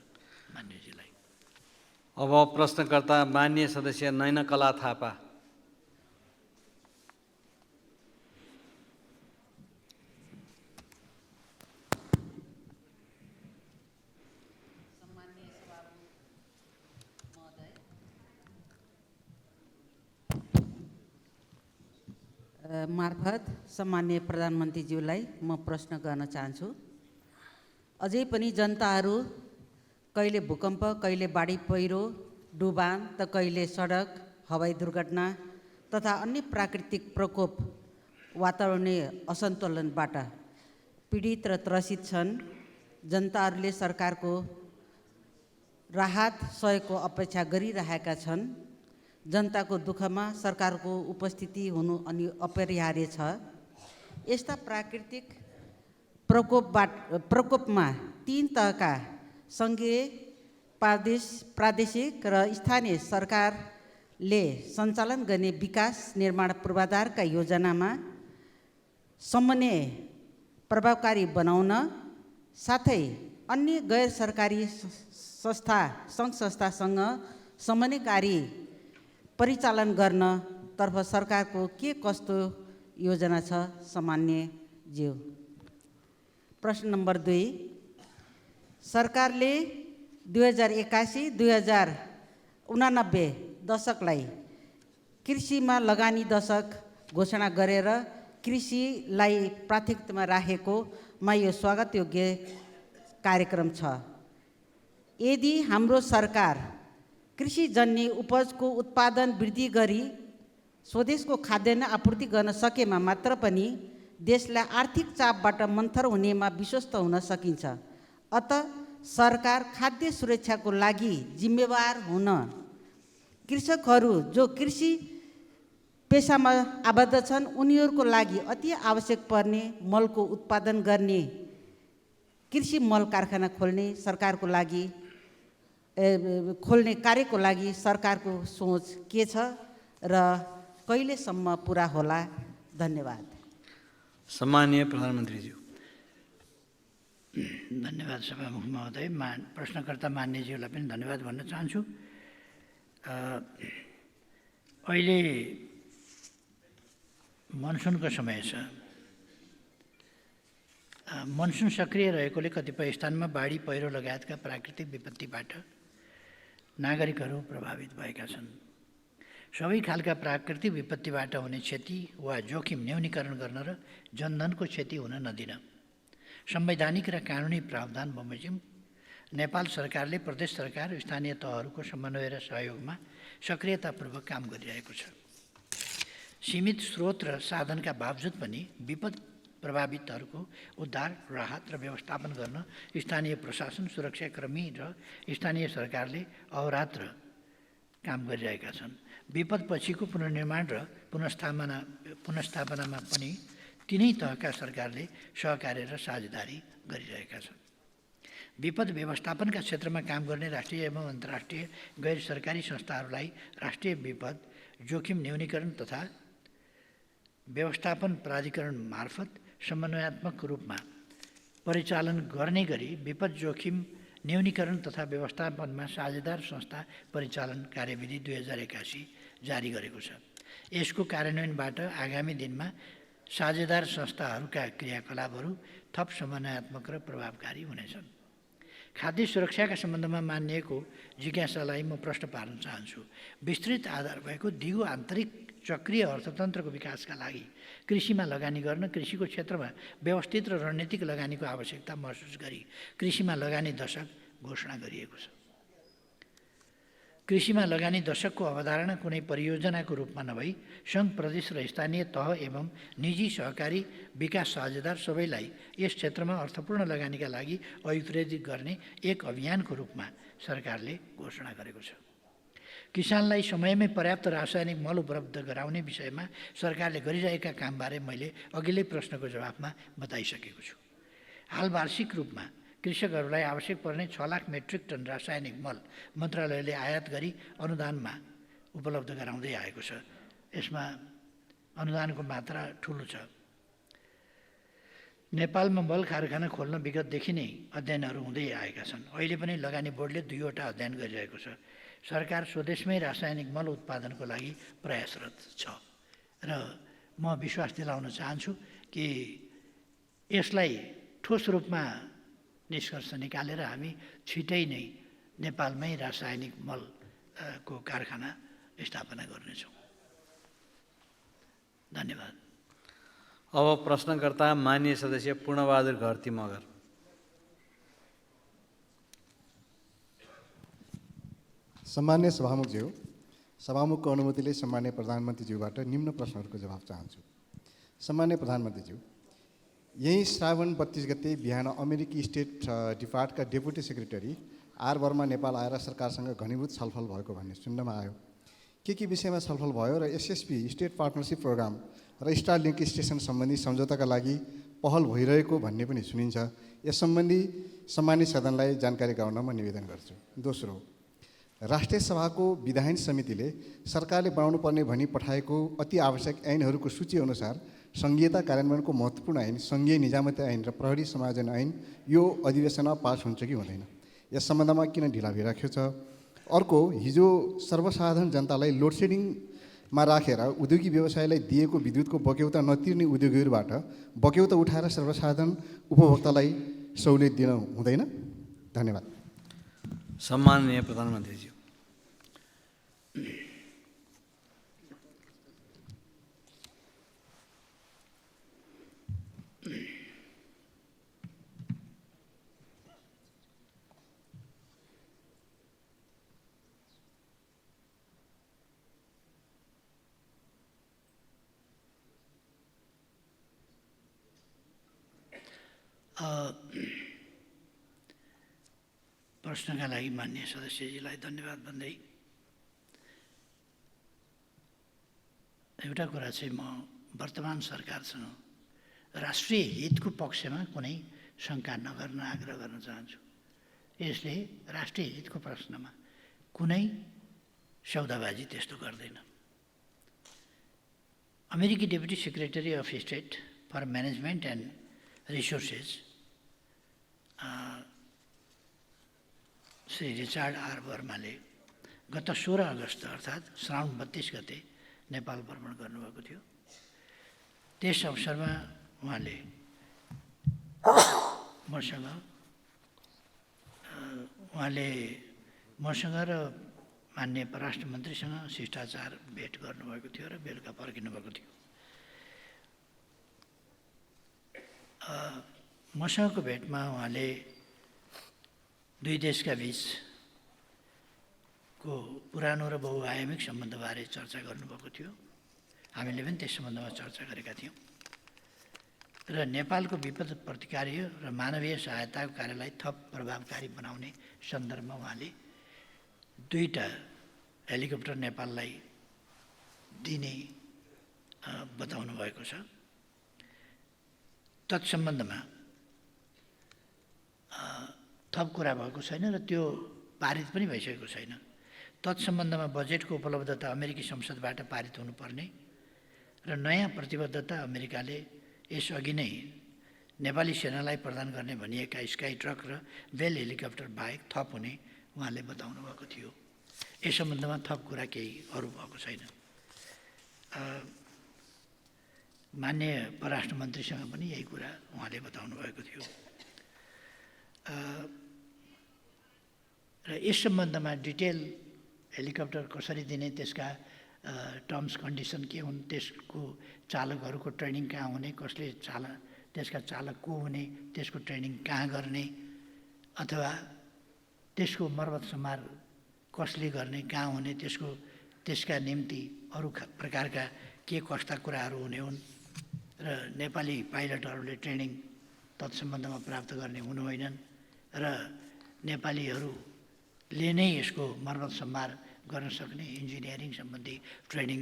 मान्यजीलाई। अब प्रश्नकर्ता मान्य सदस्य नयनकला थापा। मार्फत सम्माननीय प्रधानमन्त्रीज्यूलाई म प्रश्न गर्न चाहन्छु। अझै पनि जनताहरू कहिले भूकम्प, कहिले बाढी पहिरो, डुबान त कहिले सडक, हवाई दुर्घटना तथा अन्य प्राकृतिक प्रकोप, वातावरणीय असन्तुलनबाट पीडित र त्रसित छन्। जनताहरूले सरकारको राहत सहयोगको अपेक्षा गरिरहेका छन्। जनताको दुःखमा सरकारको उपस्थिति हुनु अनि अपरिहार्य छ। यस्ता प्राकृतिक प्रकोपमा 3 तहका सङ्घीय, प्रादेशिक र स्थानीय सरकारले सञ्चालन गर्ने विकास निर्माण पूर्वाधारका योजनामा समन्वय प्रभावकारी बनाउन साथै अन्य गैर सरकारी संस्था सङ्घ संस्थासँग समन्वयकारी परिचालन गर्न तर्फ सरकारको के कस्तो योजना छ सामान्यज्यू? प्रश्न नम्बर 2, सरकारले 2081-2089 दशकलाई कृषिमा लगानी दशक घोषणा गरेर कृषिलाई प्राथमिकतामा राखेकोमा यो स्वागतयोग्य कार्यक्रम छ। यदि हाम्रो सरकार कृषिजन्य उपजको उत्पादन वृद्धि गरी स्वदेशको खाद्यान्न आपूर्ति गर्न सकेमा मात्र पनि देशलाई आर्थिक चापबाट मन्थर हुनेमा विश्वस्त हुन सकिन्छ। अत सरकार खाद्य सुरक्षाको लागि जिम्मेवार हुन कृषकहरू जो कृषि पेसामा आबद्ध छन् उनीहरूको लागि अति आवश्यक पर्ने मलको उत्पादन गर्ने कृषि मल कारखाना सरकारको लागि खोल्ने कार्यको लागि सरकारको सोच के छ र कहिलेसम्म पुरा होला? धन्यवाद। सम्माननीय प्रधानमन्त्रीज्यू। धन्यवाद सभामुख महोदय। प्रश्नकर्ता मान्यज्यूलाई पनि धन्यवाद भन्न चाहन्छु। अहिले मनसुनको समय छ। मनसुन सक्रिय रहेकोले कतिपय स्थानमा बाढी पहिरो लगायतका प्राकृतिक विपत्तिबाट नागरिकहरू प्रभावित भएका छन्। सबै खालका प्राकृतिक विपत्तिबाट हुने क्षति वा जोखिम न्यूनीकरण गर्न र जनधनको क्षति हुन नदिन संवैधानिक र कानुनी प्रावधान बमोजिम नेपाल सरकारले प्रदेश सरकार र स्थानीय तहहरूको समन्वय र सहयोगमा सक्रियतापूर्वक काम गरिरहेको छ। सीमित स्रोत र साधनका बावजुद पनि विपद प्रभावितहरूको उद्धार, राहत र व्यवस्थापन गर्न स्थानीय प्रशासन, सुरक्षाकर्मी र स्थानीय सरकारले अहोरात्र काम गरिरहेका छन्। विपद पछिको पुनर्निर्माण र पुनर्स्थापनामा पनि तिनै तहका सरकारले सहकार्य र साझेदारी गरिरहेका छन्। विपद व्यवस्थापनका क्षेत्रमा काम गर्ने राष्ट्रिय एवं अन्तर्राष्ट्रिय गैर सरकारी संस्थाहरूलाई राष्ट्रिय विपद जोखिम न्यूनीकरण तथा व्यवस्थापन प्राधिकरण मार्फत समन्वयात्मक रूपमा परिचालन गर्ने गरी विपद जोखिम न्यूनीकरण तथा व्यवस्थापनमा साझेदार संस्था परिचालन कार्यविधि 2081 जारी गरेको छ। यसको कार्यान्वयनबाट आगामी दिनमा साझेदार संस्थाहरूका क्रियाकलापहरू थप समन्वयात्मक र प्रभावकारी हुनेछन्। खाद्य सुरक्षाका सम्बन्धमा मानिएको जिज्ञासालाई म प्रश्न पार्न चाहन्छु। विस्तृत आधार भएको दिगो आन्तरिक चक्रीय अर्थतन्त्रको विकासका लागि कृषिमा लगानी गर्न कृषिको क्षेत्रमा व्यवस्थित र रणनीतिक लगानीको आवश्यकता महसुस गरी कृषिमा लगानी दशक घोषणा गरिएको छ। कृषिमा लगानी दशकको अवधारणा कुनै परियोजनाको रूपमा नभई सङ्घ, प्रदेश र स्थानीय तह एवं निजी सहकारी विकास साझेदार सबैलाई यस क्षेत्रमा अर्थपूर्ण लगानीका लागि अभिप्रेरित गर्ने एक अभियानको रूपमा सरकारले घोषणा गरेको छ। किसानलाई समयमै पर्याप्त रासायनिक मल उपलब्ध गराउने विषयमा सरकारले गरिरहेका कामबारे मैले अघिल्लै प्रश्नको जवाफमा बताइसकेको छु। हाल वार्षिक रूपमा कृषकहरूलाई आवश्यक पर्ने 6 लाख मेट्रिक टन रासायनिक मल मन्त्रालयले आयात गरी अनुदानमा उपलब्ध गराउँदै आएको छ। यसमा अनुदानको मात्रा ठुलो छ। नेपालमा मल कारखाना खोल्न विगतदेखि नै अध्ययनहरू हुँदै आएका छन्। अहिले पनि लगानी बोर्डले 2 वटा अध्ययन गरिरहेको छ। सरकार स्वदेशमै रासायनिक मल उत्पादनको लागि प्रयासरत छ र म विश्वास दिलाउन चाहन्छु कि यसलाई ठोस रूपमा निष्कर्ष निकालेर हामी छिटै नै नेपालमै रासायनिक मलको कारखाना स्थापना गर्नेछौँ। धन्यवाद। अब प्रश्नकर्ता माननीय सदस्य पूर्णबहादुर घरती मगर। सम्मान्य सभामुखज्यू, सभामुखको अनुमतिले सम्मान्य प्रधानमन्त्रीज्यूबाट निम्न प्रश्नहरूको जवाफ चाहन्छु। सम्मान्य प्रधानमन्त्रीज्यू, यही श्रावण 32 गते बिहान अमेरिकी स्टेट डिपार्टका deputy secretary R Verma Nepal आएर सरकारसँग घनीभूत छलफल भएको भन्ने सुन्नमा आयो। के विषयमा छलफल भयो र एसएसपी स्टेट पार्टनरसिप प्रोग्राम र स्टार लिङ्क स्टेसन सम्बन्धी सम्झौताका लागि पहल भइरहेको भन्ने पनि सुनिन्छ। यस सम्बन्धी सम्मानित सदनलाई जानकारी गराउन म निवेदन गर्छु। दोस्रो, राष्ट्रिय सभाको विधायन समितिले सरकारले बनाउनु पर्ने भनी पठाएको अति आवश्यक ऐनहरूको सूची अनुसार सङ्घीयता कार्यान्वयनको महत्त्वपूर्ण ऐन सङ्घीय निजामती ऐन र प्रहरी समायोजन ऐन यो अधिवेशनमा पास हुन्छ कि हुँदैन, यस सम्बन्धमा किन ढिला भइराखेको छ? अर्को, हिजो सर्वसाधारण जनतालाई लोडसेडिङमा राखेर उद्योगी व्यवसायलाई दिएको विद्युतको बक्यौता नतिर्ने उद्योगीहरूबाट बक्यौता उठाएर सर्वसाधारण उपभोक्तालाई सहुलियत दिन हुँदैन? धन्यवाद। सम्माननीय प्रधानमन्त्रीज्यू। प्रश्नका लागि माननीय सदस्यजीलाई धन्यवाद भन्दै एउटा कुरा चाहिँ म वर्तमान सरकारसँग राष्ट्रिय हितको पक्षमा कुनै शङ्का नगर्न आग्रह गर्न चाहन्छु। यसले राष्ट्रिय हितको प्रश्नमा कुनै सौदाबाजी त्यस्तो गर्दैन। अमेरिकी deputy secretary of state for management and resources Shri Richard R वर्माले गत 16 अगस्त अर्थात् श्रावण 32 गते नेपाल भ्रमण गर्नुभएको थियो। त्यस अवसरमा उहाँले मसँग र माननीय परराष्ट्र मन्त्रीसँग शिष्टाचार भेट गर्नुभएको थियो र बेलुका फर्किनु भएको थियो। मसँगको भेटमा उहाँले दुई देशका बिचको पुरानो र बहुआयामिक सम्बन्धबारे चर्चा गर्नुभएको थियो। हामीले पनि त्यस सम्बन्धमा चर्चा गरेका थियौँ र नेपालको विपद प्रतिकार्य र मानवीय सहायताको कार्यलाई थप प्रभावकारी बनाउने सन्दर्भमा उहाँले 2टा हेलिकप्टर नेपाललाई दिने बताउनु भएको छ। तत्सम्बन्धमा थप कुरा भएको छैन र त्यो पारित पनि भइसकेको छैन। तत्सम्बन्धमा बजेटको उपलब्धता अमेरिकी संसदबाट पारित हुनुपर्ने र नयाँ प्रतिबद्धता अमेरिकाले यसअघि नै नेपाली सेनालाई प्रदान गर्ने भनिएका स्काई ट्रक र बेल हेलिकप्टर बाहेक थप हुने उहाँले बताउनु भएको थियो। यस सम्बन्धमा थप कुरा केही अरू भएको छैन। माननीय परराष्ट्र मन्त्रीसँग पनि यही कुरा उहाँले बताउनु भएको थियो। र यस सम्बन्धमा डिटेल हेलिकप्टर कसरी दिने, त्यसका टर्म्स कन्डिसन के हुन्, त्यसको चालकहरूको ट्रेनिङ कहाँ हुने, कसले त्यसका चालक को हुने, त्यसको ट्रेनिङ कहाँ गर्ने, अथवा त्यसको मर्मत सम्हार कसले गर्ने, कहाँ हुने, त्यसका निम्ति अरू प्रकारका के कस्ता कुराहरू हुने हुन् र नेपाली पाइलटहरूले ट्रेनिङ तत्सम्बन्धमा प्राप्त गर्ने हुनु होइनन् र नेपालीहरूले नै यसको मर्मत सम्हार गर्न सक्ने इन्जिनियरिङ सम्बन्धी ट्रेनिङ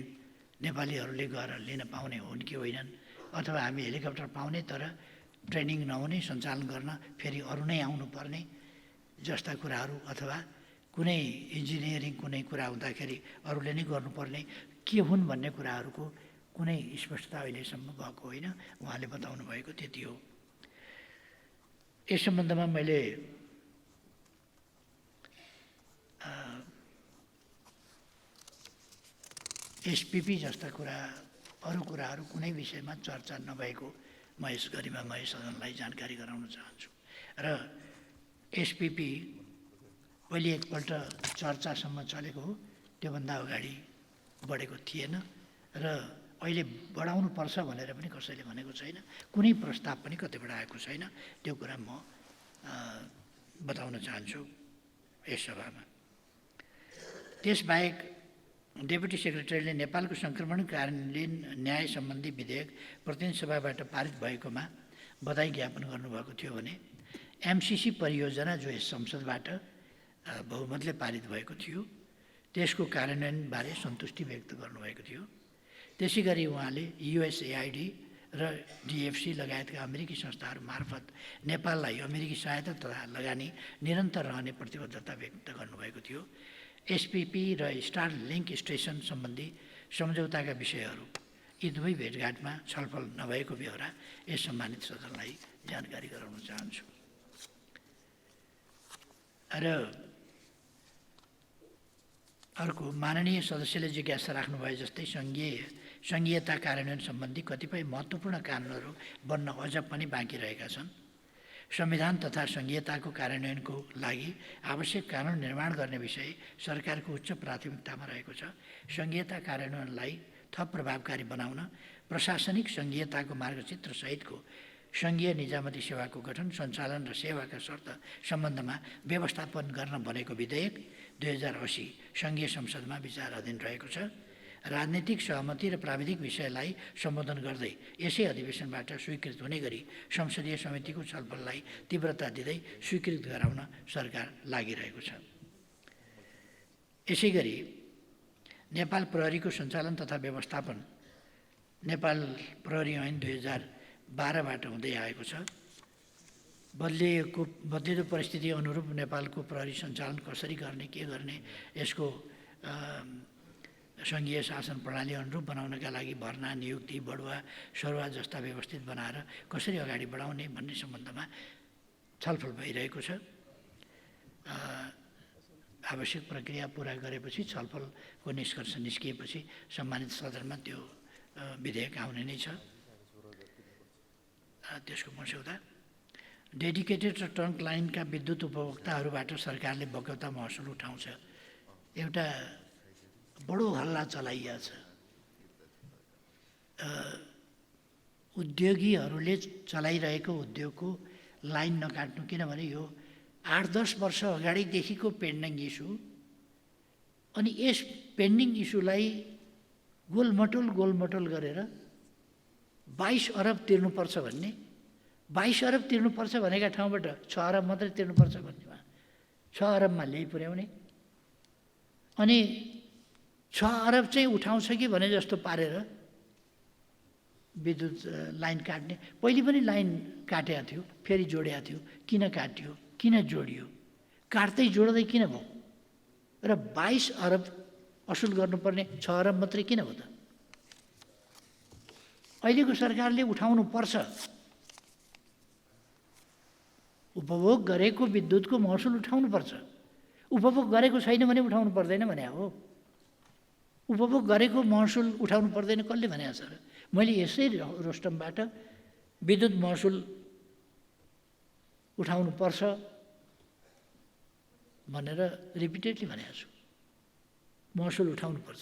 नेपालीहरूले गएर लिन पाउने हुन् कि होइनन्, अथवा हामी हेलिकप्टर पाउने तर ट्रेनिङ नहुने, सञ्चालन गर्न फेरि अरू नै आउनुपर्ने जस्ता कुराहरू, अथवा कुनै इन्जिनियरिङ कुनै कुरा हुँदाखेरि अरूले नै गर्नुपर्ने के हुन् भन्ने कुराहरूको कुनै स्पष्टता अहिलेसम्म भएको होइन। उहाँले बताउनु भएको त्यति हो। यस सम्बन्धमा मैले एसपिपी जस्ता कुरा, अरू कुराहरू कुनै विषयमा चर्चा नभएको म यस गरिमामय सदनलाई जानकारी गराउन चाहन्छु। र एसपिपी पहिले एकपल्ट चर्चासम्म चलेको हो, त्योभन्दा अगाडि बढेको थिएन र अहिले बढाउनु पर्छ भनेर पनि कसैले भनेको छैन। कुनै प्रस्ताव पनि कतैबाट आएको छैन। त्यो कुरा म बताउन चाहन्छु यस सभामा। त्यसबाहेक डेपुटी सेक्रेटरीले नेपालको सङ्क्रमण कार्यान्वयन न्याय सम्बन्धी विधेयक प्रतिनिधि सभाबाट पारित भएकोमा बधाई ज्ञापन गर्नुभएको थियो भने एमसिसी परियोजना जो यस संसदबाट बहुमतले पारित भएको थियो त्यसको कार्यान्वयनबारे सन्तुष्टि व्यक्त गर्नुभएको थियो। त्यसै गरी उहाँले युएसएआइडी र डिएफसी लगायतका अमेरिकी संस्थाहरू मार्फत नेपाललाई अमेरिकी सहायता तथा लगानी निरन्तर रहने प्रतिबद्धता व्यक्त गर्नुभएको थियो। एसपिपी र स्टारलिङ्क स्टेसन सम्बन्धी सम्झौताका विषयहरू यी दुवै भेटघाटमा छलफल नभएको बेहोरा यस सम्मानित सदनलाई जानकारी गराउन चाहन्छु। र अर्को, माननीय सदस्यले जिज्ञासा राख्नुभए जस्तै सङ्घीयता कार्यान्वयन सम्बन्धी कतिपय महत्त्वपूर्ण कानुनहरू बन्न अझ पनि बाँकी रहेका छन्। संविधान तथा सङ्घीयताको कार्यान्वयनको लागि आवश्यक कानुन निर्माण गर्ने विषय सरकारको उच्च प्राथमिकतामा रहेको छ। सङ्घीयता कार्यान्वयनलाई थप प्रभावकारी बनाउन प्रशासनिक सङ्घीयताको मार्गचित्र सहितको सङ्घीय निजामती सेवाको गठन, सञ्चालन र सेवाका शर्त सम्बन्धमा व्यवस्थापन गर्न बनेको विधेयक 2080 सङ्घीय संसदमा विचाराधीन रहेको छ। राजनीतिक सहमति र प्राविधिक विषयलाई सम्बोधन गर्दै यसै अधिवेशनबाट स्वीकृत हुने गरी संसदीय समितिको छलफललाई तीव्रता दिँदै स्वीकृत गराउन सरकार लागिरहेको छ। यसै गरी नेपाल प्रहरीको सञ्चालन तथा व्यवस्थापन नेपाल प्रहरी ऐन 2012बाट हुँदै आएको छ। बदलिएको परिस्थिति अनुरूप नेपालको प्रहरी सञ्चालन कसरी गर्ने, के गर्ने, यसको सङ्घीय शासन प्रणाली अनुरूप बनाउनका लागि भर्ना, नियुक्ति, बढुवा, सरुवा जस्ता व्यवस्थित बनाएर कसरी अगाडि बढाउने भन्ने सम्बन्धमा छलफल भइरहेको छ। आवश्यक प्रक्रिया पुरा गरेपछि, छलफलको निष्कर्ष निस्किएपछि सम्मानित सदनमा त्यो विधेयक आउने नै छ। त्यसको मस्यौदा डेडिकेटेड र ट्रङ्क लाइनका विद्युत उपभोक्ताहरूबाट सरकारले बगौता महसुल उठाउँछ। एउटा बडो हल्ला चलाइया छ। उद्योगीहरूले चलाइरहेको उद्योगको लाइन नकाट्नु, किनभने यो 8-10 वर्ष अगाडिदेखिको पेन्डिङ इस्यु, अनि यस पेन्डिङ इस्युलाई गोलमटोल गरेर 22 अरब तिर्नुपर्छ भन्ने, 22 अरब तिर्नुपर्छ भनेका ठाउँबाट 6 अरब मात्रै तिर्नुपर्छ भन्नेमा 6 अरबमा ल्याइ पुर्याउने, अनि 6 अरब चाहिँ उठाउँछ कि भने जस्तो पारेर विद्युत लाइन काट्ने। पहिले पनि लाइन काटेको थियो, फेरि जोडेको थियो, किन काट्यो, किन जोडियो, काट्दै जोड्दै किन भयो, र 22 अरब असुल गर्नुपर्ने 6 अरब मात्रै किन हो त? अहिलेको सरकारले उठाउनु पर्छ। उपभोग गरेको विद्युतको महसुल उठाउनु पर्छ। उपभोग गरेको छैन भने उठाउनु पर्दैन भने हो। उपभोग गरेको महसुल उठाउनु पर्दैन कसले भने छ र? मैले यसै रोस्टमबाट विद्युत महसुल उठाउनु पर्छ भनेर रिपिटेडली भनेको छु। महसुल उठाउनु पर्छ।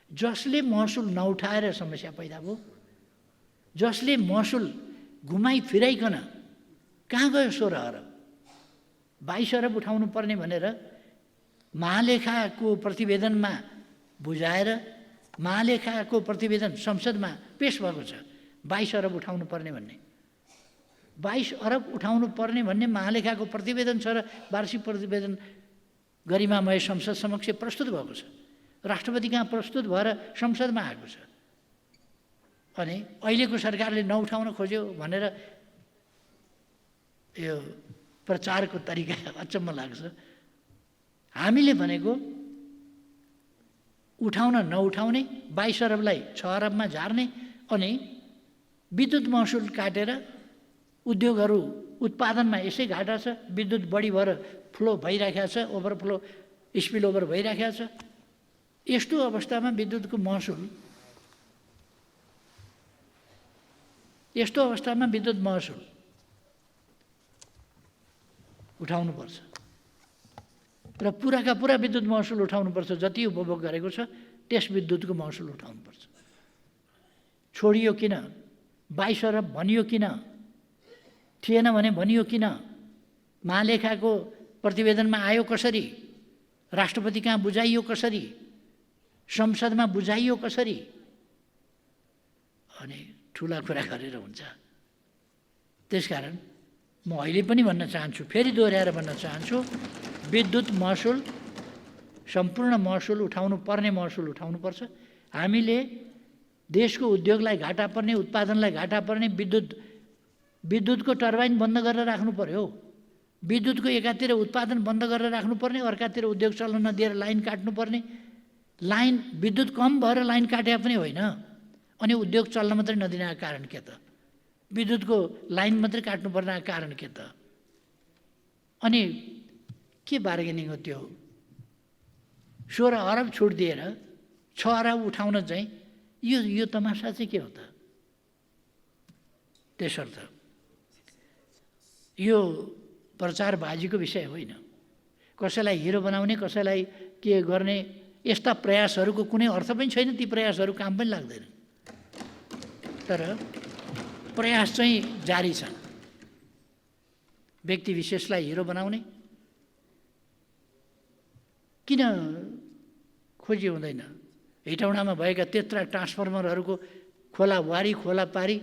जसले महसुल नउठाएर समस्या पैदा भयो, जसले महसुल घुमाइ फिराइकन कहाँ गयो 16 अरब, 22 अरब उठाउनु पर्ने भनेर महालेखाको प्रतिवेदनमा बुझाएर महालेखाको प्रतिवेदन संसदमा पेश भएको छ। 22 अरब उठाउनु पर्ने भन्ने, 22 अरब उठाउनु पर्ने भन्ने महालेखाको प्रतिवेदन छ र वार्षिक प्रतिवेदन गरिमामय संसद समक्ष प्रस्तुत भएको छ। राष्ट्रपति कहाँ प्रस्तुत भएर संसदमा आएको छ। अनि अहिलेको सरकारले नउठाउन खोज्यो भनेर यो प्रचारको तरिका अचम्म लाग्छ। हामीले भनेको उठाउन नउठाउने, 22 अरबलाई 6 अरबमा झार्ने, अनि विद्युत महसुल काटेर उद्योगहरू उत्पादनमा यसै घाटा छ, विद्युत बढी भएर फ्लो भइराखेको छ, ओभरफ्लो स्पिल ओभर भइराखेको छ। यस्तो अवस्थामा विद्युतको महसुल, यस्तो अवस्थामा विद्युत महसुल उठाउनुपर्छ र पुराका पुरा विद्युत महसुल उठाउनुपर्छ। जति उपभोग गरेको छ त्यस विद्युतको महसुल उठाउनुपर्छ। छोडियो किन? 22 अरब भनियो किन? थिएन भने भनियो किन? महालेखाको प्रतिवेदनमा आयो कसरी? राष्ट्रपति कहाँ बुझाइयो कसरी? संसदमा बुझाइयो कसरी? अनि ठुला कुरा गरेर हुन्छ। त्यसकारण म अहिले पनि भन्न चाहन्छु, फेरि दोहोऱ्याएर भन्न चाहन्छु, विद्युत महसुल, सम्पूर्ण महसुल उठाउनु पर्ने महसुल उठाउनुपर्छ। हामीले देशको उद्योगलाई घाटा पर्ने, उत्पादनलाई घाटा पर्ने विद्युतको टर्बाइन बन्द गरेर राख्नु पर्यो। विद्युतको एकातिर उत्पादन बन्द गरेर राख्नुपर्ने, अर्कातिर उद्योग चल्न नदिएर लाइन काट्नुपर्ने। लाइन विद्युत कम भएर लाइन काटे पनि होइन, अनि उद्योग चल्न मात्रै नदिने कारण के त? विद्युतको लाइन मात्रै काट्नुपर्ने कारण के त? अनि के बार्गेनिङ हो त्यो? 16 अरब छुट दिएर 6 अरब उठाउन चाहिँ यो तमासा चाहिँ के हो त? त्यसर्थ यो प्रचारबाजीको विषय होइन। कसैलाई हिरो बनाउने, कसैलाई के गर्ने, यस्ता प्रयासहरूको कुनै अर्थ पनि छैन। ती प्रयासहरू काम पनि लाग्दैन। तर प्रयास चाहिँ जारी छन्। व्यक्ति विशेषलाई हिरो बनाउने किन खोजी हुँदैन? हेटौँडामा भएका त्यत्रा ट्रान्सफर्मरहरूको खोलावारी खोला पारी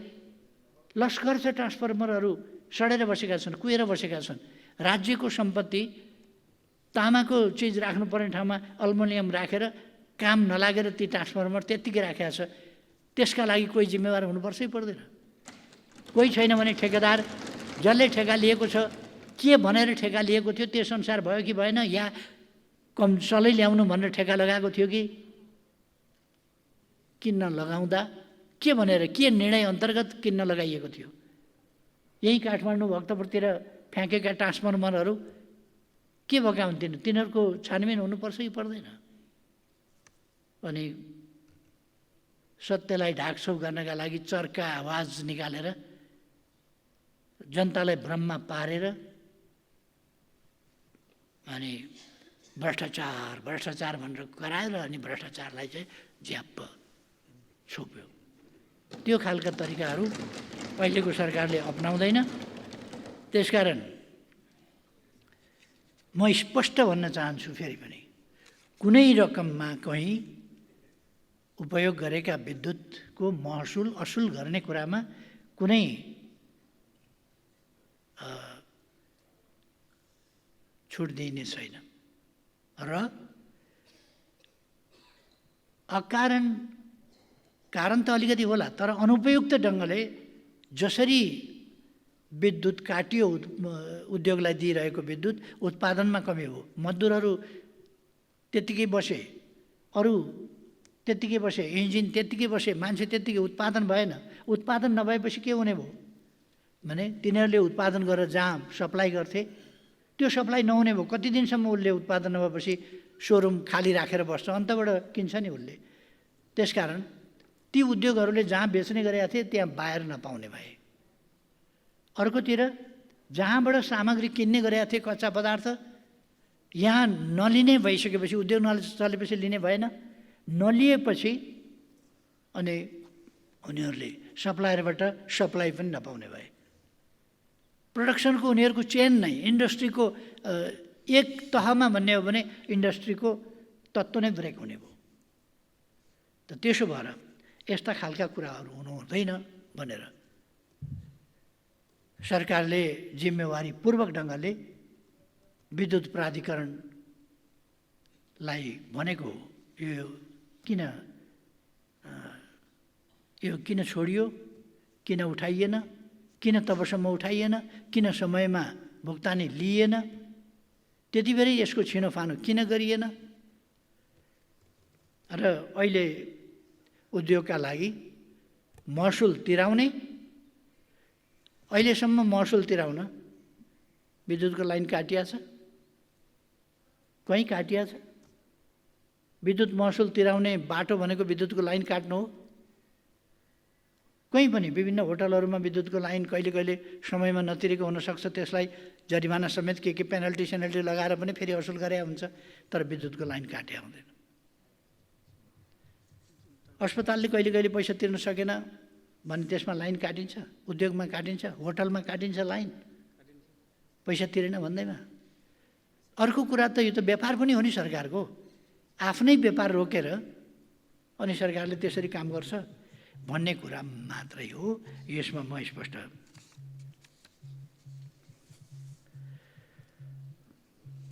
लस्कर छ। ट्रान्सफर्मरहरू सडेर बसेका छन्, कुहेर बसेका छन्। राज्यको सम्पत्ति, तामाको चिज राख्नुपर्ने ठाउँमा अल्मुनियम राखेर काम नलागेर ती ट्रान्सफर्मर त्यत्तिकै राखेका छ। त्यसका लागि कोही जिम्मेवार हुनुपर्छै पर्दैन? कोही छैन भने ठेकेदार जसले ठेका लिएको छ, के भनेर ठेका लिएको थियो त्यस अनुसार भयो कि भएन, या कम सलै ल्याउनु भनेर ठेका लगाएको थियो कि किन्न लगाउँदा के भनेर, के निर्णय अन्तर्गत किन्न लगाइएको थियो? यही काठमाडौँ भक्तपुरतिर फ्याँकेका ट्रान्सफर्मरहरू के भएका हुन्थेन? तिनीहरूको छानबिन हुनुपर्छ कि पर्दैन? अनि सत्यलाई ढाकछोप गर्नका लागि चर्का आवाज निकालेर जनतालाई भ्रममा पारेर अनि भ्रष्टाचार भ्रष्टाचार भनेर कराएर अनि भ्रष्टाचारलाई चाहिँ झ्याप्प छोप्यो। त्यो खालका तरिकाहरू अहिलेको सरकारले अपनाउँदैन। त्यसकारण म स्पष्ट भन्न चाहन्छु फेरि पनि, कुनै रकममा कहीँ उपयोग गरेका विद्युतको महसुल असुल गर्ने कुरामा कुनै छुट दिइने छैन। र कारण त अलिकति होला, तर अनुपयुक्त ढङ्गले जसरी विद्युत काटियो, उद्योगलाई दिइरहेको विद्युत उत्पादनमा कमी हो। मजदुरहरू त्यत्तिकै बसे, अरू त्यत्तिकै बसे, इन्जिन त्यत्तिकै बसे, मान्छे त्यत्तिकै, उत्पादन भएन। उत्पादन नभएपछि के हुने भयो भने तिनीहरूले उत्पादन गरेर जहाँ सप्लाई गर्थे त्यो सप्लाई नहुने भयो। कति दिनसम्म उसले उत्पादन नभएपछि सोरुम खाली राखेर बस्छ, अन्तबाट किन्छ नि उसले। त्यसकारण ती उद्योगहरूले जहाँ बेच्ने गरेका थिए त्यहाँ बाहिर नपाउने भए। अर्कोतिर जहाँबाट सामग्री किन्ने गरेका थिए कच्चा पदार्थ, यहाँ नलिने भइसकेपछि, उद्योग नचलेपछि लिने भएन। नलिएपछि अनि उनीहरूले सप्लायरबाट सप्लाई पनि नपाउने भए। प्रोडक्सनको उनीहरूको चेन नै, इन्डस्ट्रीको एक तहमा भन्ने हो भने इन्डस्ट्रीको तत्त्व नै ब्रेक हुने भयो। त त्यसो भएर यस्ता खालका कुराहरू हुनु हुँदैन भनेर सरकारले जिम्मेवारीपूर्वक ढङ्गले विद्युत प्राधिकरणलाई भनेको हो। यो किन छोडियो, किन उठाइएन, किन तबसम्म उठाइएन, किन समयमा भुक्तानी लिइएन, त्यति बेरै यसको छिनोफानो किन गरिएन? र अहिले उद्योगका लागि महसुल तिराउने, अहिलेसम्म महसुल तिराउन विद्युतको लाइन काटिया छ, कहीँ काटिया छ? विद्युत महसुल तिराउने बाटो भनेको विद्युतको लाइन काट्नु हो। कहीँ पनि विभिन्न होटलहरूमा विद्युतको लाइन कहिले कहिले समयमा नतिरेको हुनसक्छ, त्यसलाई जरिमाना समेत के पेनल्टी सेनल्टी लगाएर पनि फेरि असुल गरे हुन्छ, तर विद्युतको लाइन काटे हुँदैन। अस्पतालले कहिले कहिले पैसा तिर्न सकेन भने त्यसमा लाइन काटिन्छ, उद्योगमा काटिन्छ, होटलमा काटिन्छ लाइन, पैसा तिरेन भन्दैमा। अर्को कुरा त यो त व्यापार पनि हो नि सरकारको, आफ्नै व्यापार रोकेर अनि सरकारले त्यसरी काम गर्छ भन्ने कुरा मात्रै हो। यसमा म स्पष्ट।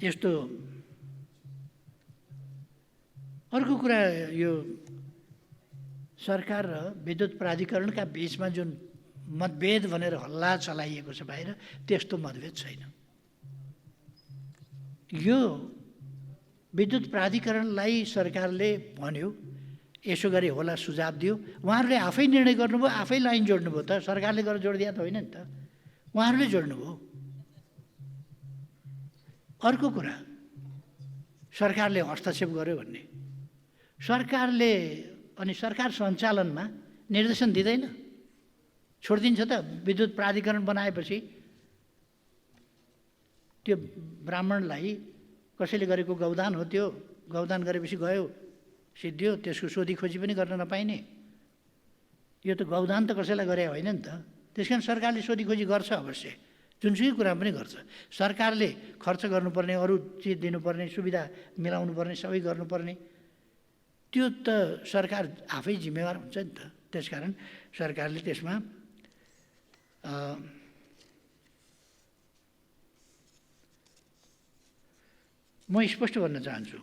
यस्तो अर्को कुरा, यो सरकार र विद्युत प्राधिकरणका बीचमा जुन मतभेद भनेर हल्ला चलाइएको छ बाहिर, त्यस्तो मतभेद छैन। यो विद्युत प्राधिकरणलाई सरकारले भन्यो, यसो गरे होला, सुझाव दियो, उहाँहरूले आफै निर्णय गर्नुभयो, आफै लाइन जोड्नुभयो त, सरकारले गरेर जोडिदिया त होइन नि त, उहाँहरूले जोड्नुभयो। अर्को कुरा, सरकारले हस्तक्षेप गर्यो भन्ने, सरकारले अनि सरकार सञ्चालनमा निर्देशन दिँदैन, छोडिदिन्छ त। विद्युत प्राधिकरण बनाएपछि त्यो ब्राह्मणलाई कसैले गरेको गौदान हो, त्यो गौदान गरेपछि गयो, सिद्धियो, त्यसको सोधी खोजी पनि गर्न नपाइने। यो त गौदान त कसैलाई गरे होइन नि त। त्यस कारण सरकारले सोधी खोजी गर्छ अवश्य, जुनसुकै कुरा पनि गर्छ। सरकारले खर्च गर्नुपर्ने, अरू चिज दिनुपर्ने, सुविधा मिलाउनु पर्ने, सबै गर्नुपर्ने, त्यो त सरकार आफै जिम्मेवार हुन्छ नि त। त्यसकारण सरकारले त्यसमा म स्पष्ट भन्न चाहन्छु,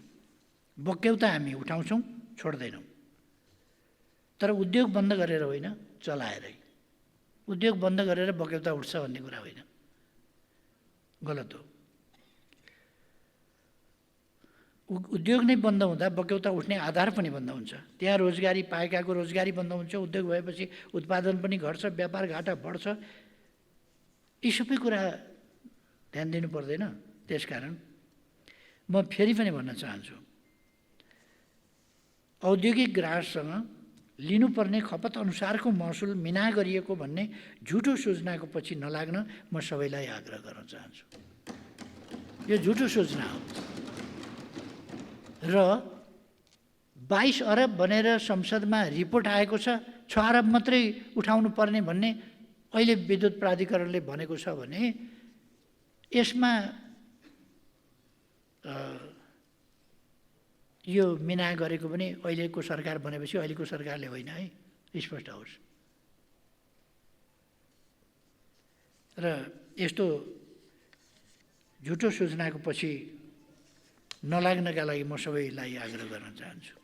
बक्यौता हामी उठाउँछौँ, छोड्दैनौँ, तर उद्योग बन्द गरेर होइन, चलाएरै। उद्योग बन्द गरेर बक्यौता उठ्छ भन्ने कुरा होइन, गलत हो। उद्योग नै बन्द हुँदा बक्यौता उठ्ने आधार पनि बन्द हुन्छ। त्यहाँ रोजगारी पाएकाको रोजगारी बन्द हुन्छ, उद्योग भएपछि उत्पादन पनि घट्छ, व्यापार घाटा बढ्छ। यी सबै कुरा ध्यान दिनु पर्दैन। त्यसकारण म फेरि पनि भन्न चाहन्छु, औद्योगिक ग्राहकसँग लिनुपर्ने खपत अनुसारको महसुल मिना गरिएको भन्ने झुटो सूचनाको पछि नलाग्न म सबैलाई आग्रह गर्न चाहन्छु। यो झुटो सूचना हो र 22 अरब भनेर संसदमा रिपोर्ट आएको छ, 6 अरब मात्रै उठाउनु पर्ने भन्ने अहिले विद्युत प्राधिकरणले भनेको छ भने यसमा यो मिना गरेको पनि अहिलेको सरकार बनेपछि अहिलेको सरकारले होइन है, स्पष्ट होस्। र यस्तो झुटो सूचनाको पछि नलाग्नका लागि म सबैलाई आग्रह गर्न चाहन्छु।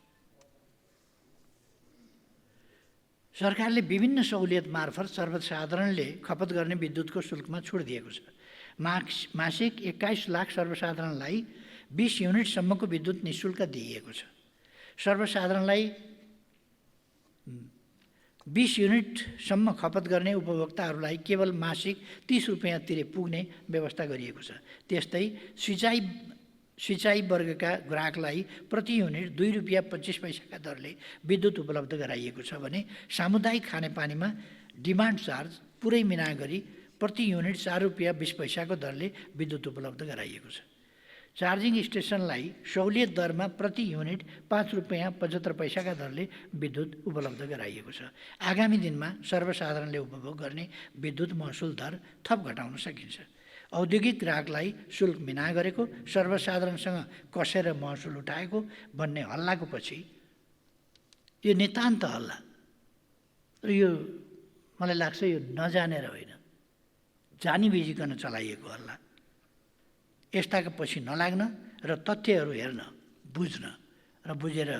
सरकारले विभिन्न सहुलियत मार्फत सर्वसाधारणले खपत गर्ने विद्युतको शुल्कमा छुट दिएको छ। मासिक 21 लाख सर्वसाधारणलाई 20 युनिटसम्मको विद्युत निःशुल्क दिइएको छ। सर्वसाधारणलाई 20 युनिटसम्म खपत गर्ने उपभोक्ताहरूलाई केवल मासिक 30 रुपियाँ तिरे पुग्ने व्यवस्था गरिएको छ। त्यस्तै सिँचाइ वर्गका ग्राहकलाई प्रति युनिट 2 रुपियाँ 25 पैसाका दरले विद्युत उपलब्ध गराइएको छ भने सामुदायिक खानेपानीमा डिमान्ड चार्ज पुरै मिना गरी प्रति युनिट 4 रुपियाँ 20 पैसाको दरले विद्युत उपलब्ध गराइएको छ। चार्जिङ स्टेसनलाई सहुलियत दरमा प्रति युनिट 5 रुपियाँ 75 पैसाका दरले विद्युत उपलब्ध गराइएको छ। आगामी दिनमा सर्वसाधारणले उपभोग गर्ने विद्युत महसुल दर थप घटाउन सकिन्छ। औद्योगिक ग्राहकलाई शुल्क मिना गरेको, सर्वसाधारणसँग कसेर महसुल उठाएको भन्ने हल्लाको पछि यो नितान्त हल्ला र यो मलाई लाग्छ यो नजानेर होइन, जानी बिजिकन चलाइएको हल्ला। यस्ताको पछि नलाग्न र तथ्यहरू हेर्न, बुझ्न र बुझेर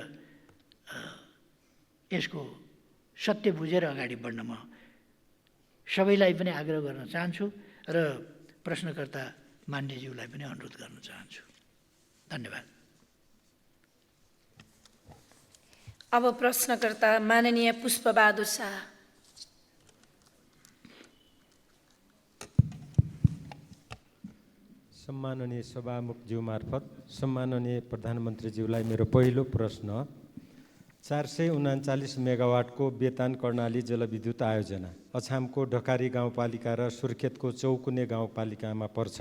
यसको सत्य बुझेर अगाडि बढ्न म सबैलाई पनि आग्रह गर्न चाहन्छु र प्रश्नकर्ता मान्यज्यूलाई पनि अनुरोध गर्न चाहन्छु। धन्यवाद। अब प्रश्नकर्ता माननीय पुष्पबहादुर शाह। सम्माननीय सभामुखज्यू मार्फत सम्माननीय प्रधानमन्त्रीज्यूलाई मेरो पहिलो प्रश्न, 439 मेगावाटको बेतान कर्णाली जलविद्युत आयोजना अछामको ढकारी गाउँपालिका र सुर्खेतको चौकुने गाउँपालिकामा पर्छ।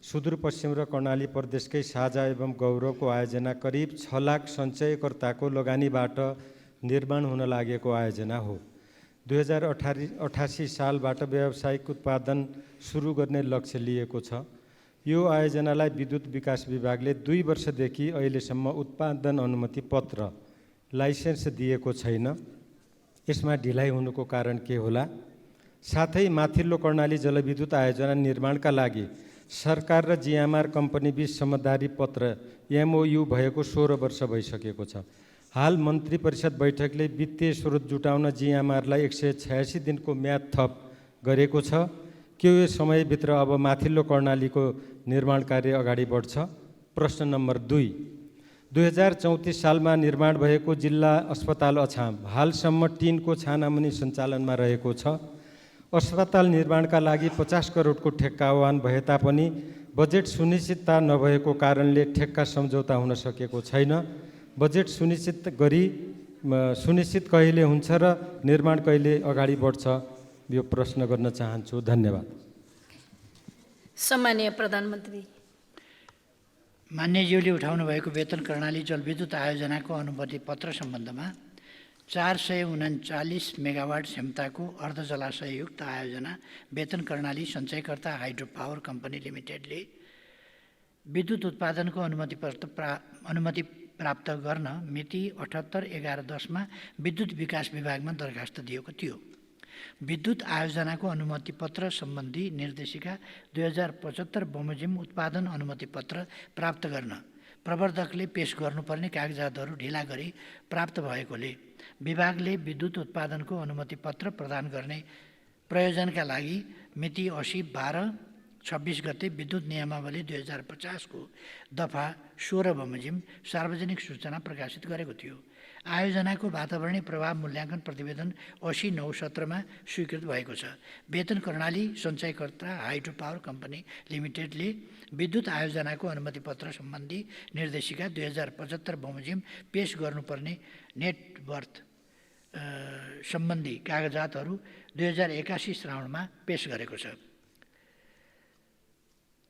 सुदूरपश्चिम र कर्णाली प्रदेशकै साझा एवं गौरवको आयोजना करिब 6 लाख सञ्चयकर्ताको लगानीबाट निर्माण हुन लागेको आयोजना हो। 2088 सालबाट व्यावसायिक उत्पादन सुरु गर्ने लक्ष्य लिएको छ। यो आयोजनालाई विद्युत विकास विभागले 2 वर्षदेखि अहिलेसम्म उत्पादन अनुमति पत्र लाइसेन्स दिएको छैन। यसमा ढिलाइ हुनुको कारण के होला? साथै माथिल्लो कर्णाली जलविद्युत आयोजना निर्माणका लागि सरकार र जिएमआर कम्पनी बीच समझदारी पत्र MOU भएको 16 वर्ष भइसकेको छ। हाल मन्त्री परिषद बैठकले वित्तीय स्रोत जुटाउन जिएमआरलाई 186 दिनको म्याद थप गरेको छ। के यो समयभित्र अब माथिल्लो कर्णालीको निर्माण कार्य अगाडि बढ्छ? प्रश्न नम्बर 2, 2034 सालमा निर्माण भएको जिल्ला अस्पताल अछाम हालसम्म टिनको छानामुनि सञ्चालनमा रहेको छ। अस्पताल निर्माणका लागि 50 करोडको ठेक्का आह्वान भए तापनि बजेट सुनिश्चितता नभएको कारणले ठेक्का सम्झौता हुन सकेको छैन। बजेट सुनिश्चित कहिले हुन्छ र निर्माण कहिले अगाडि बढ्छ? यो प्रश्न गर्न चाहन्छु। धन्यवाद। सम्माननीय प्रधानमन्त्री। मान्यज्यूले उठाउनु भएको वेतन कर्णाली जलविद्युत आयोजनाको अनुमति पत्र सम्बन्धमा 439 मेगावाट क्षमताको अर्धजलाशययुक्त आयोजना वेतन कर्णाली सञ्चयकर्ता हाइड्रो पावर कम्पनी लिमिटेडले विद्युत उत्पादनको अनुमति प्राप्त गर्न मिति 78/11/10 विद्युत विकास विभागमा दरखास्त दिएको थियो। विद्युत आयोजनाको अनुमति पत्र सम्बन्धी निर्देशिका 2075 बमोजिम उत्पादन अनुमति पत्र प्राप्त गर्न प्रवर्धकले पेश गर्नुपर्ने कागजातहरू ढिला गरी प्राप्त भएकोले विभागले विद्युत उत्पादनको अनुमति पत्र प्रदान गर्ने प्रयोजनका लागि मिति 80/12/26 गते विद्युत नियमावली 2050 को दफा 16 बमोजिम सार्वजनिक सूचना प्रकाशित गरेको थियो। आयोजनाको वातावरणीय प्रभाव मूल्याङ्कन प्रतिवेदन 80/9/17 स्वीकृत भएको छ। वेतन कर्णाली सञ्चयकर्ता हाइड्रो पावर कम्पनी लिमिटेडले विद्युत आयोजनाको अनुमति पत्र सम्बन्धी निर्देशिका 2075 बमोजिम पेश गर्नुपर्ने नेटवर्थ सम्बन्धी कागजातहरू 2081 श्रावणमा पेश गरेको छ।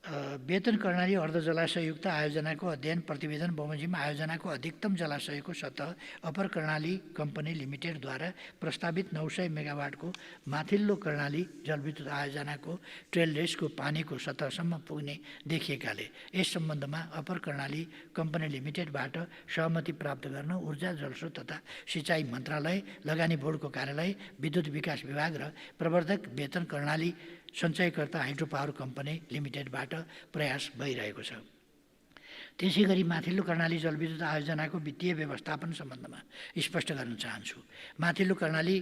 वेतन कर्णाली अर्धजलाशययुक्त आयोजनाको अध्ययन प्रतिवेदन बमोजिम आयोजनाको अधिकतम जलाशयको सतह अपर कर्णाली कम्पनी लिमिटेडद्वारा प्रस्तावित 900 मेगावाटको माथिल्लो कर्णाली जलविद्युत आयोजनाको ट्रेल रेसको पानीको सतहसम्म पुग्ने देखिएकाले यस सम्बन्धमा अपर कर्णाली कम्पनी लिमिटेडबाट सहमति प्राप्त गर्न ऊर्जा जलस्रोत तथा सिँचाइ मन्त्रालय, लगानी बोर्डको कार्यालय, विद्युत विकास विभाग र प्रवर्धक वेतन कर्णाली सञ्चयकर्ता हाइड्रो पावर कम्पनी लिमिटेडबाट प्रयास भइरहेको छ। त्यसै गरी माथिल्लो कर्णाली जलविद्युत आयोजनाको वित्तीय व्यवस्थापन सम्बन्धमा स्पष्ट गर्न चाहन्छु। माथिल्लो कर्णाली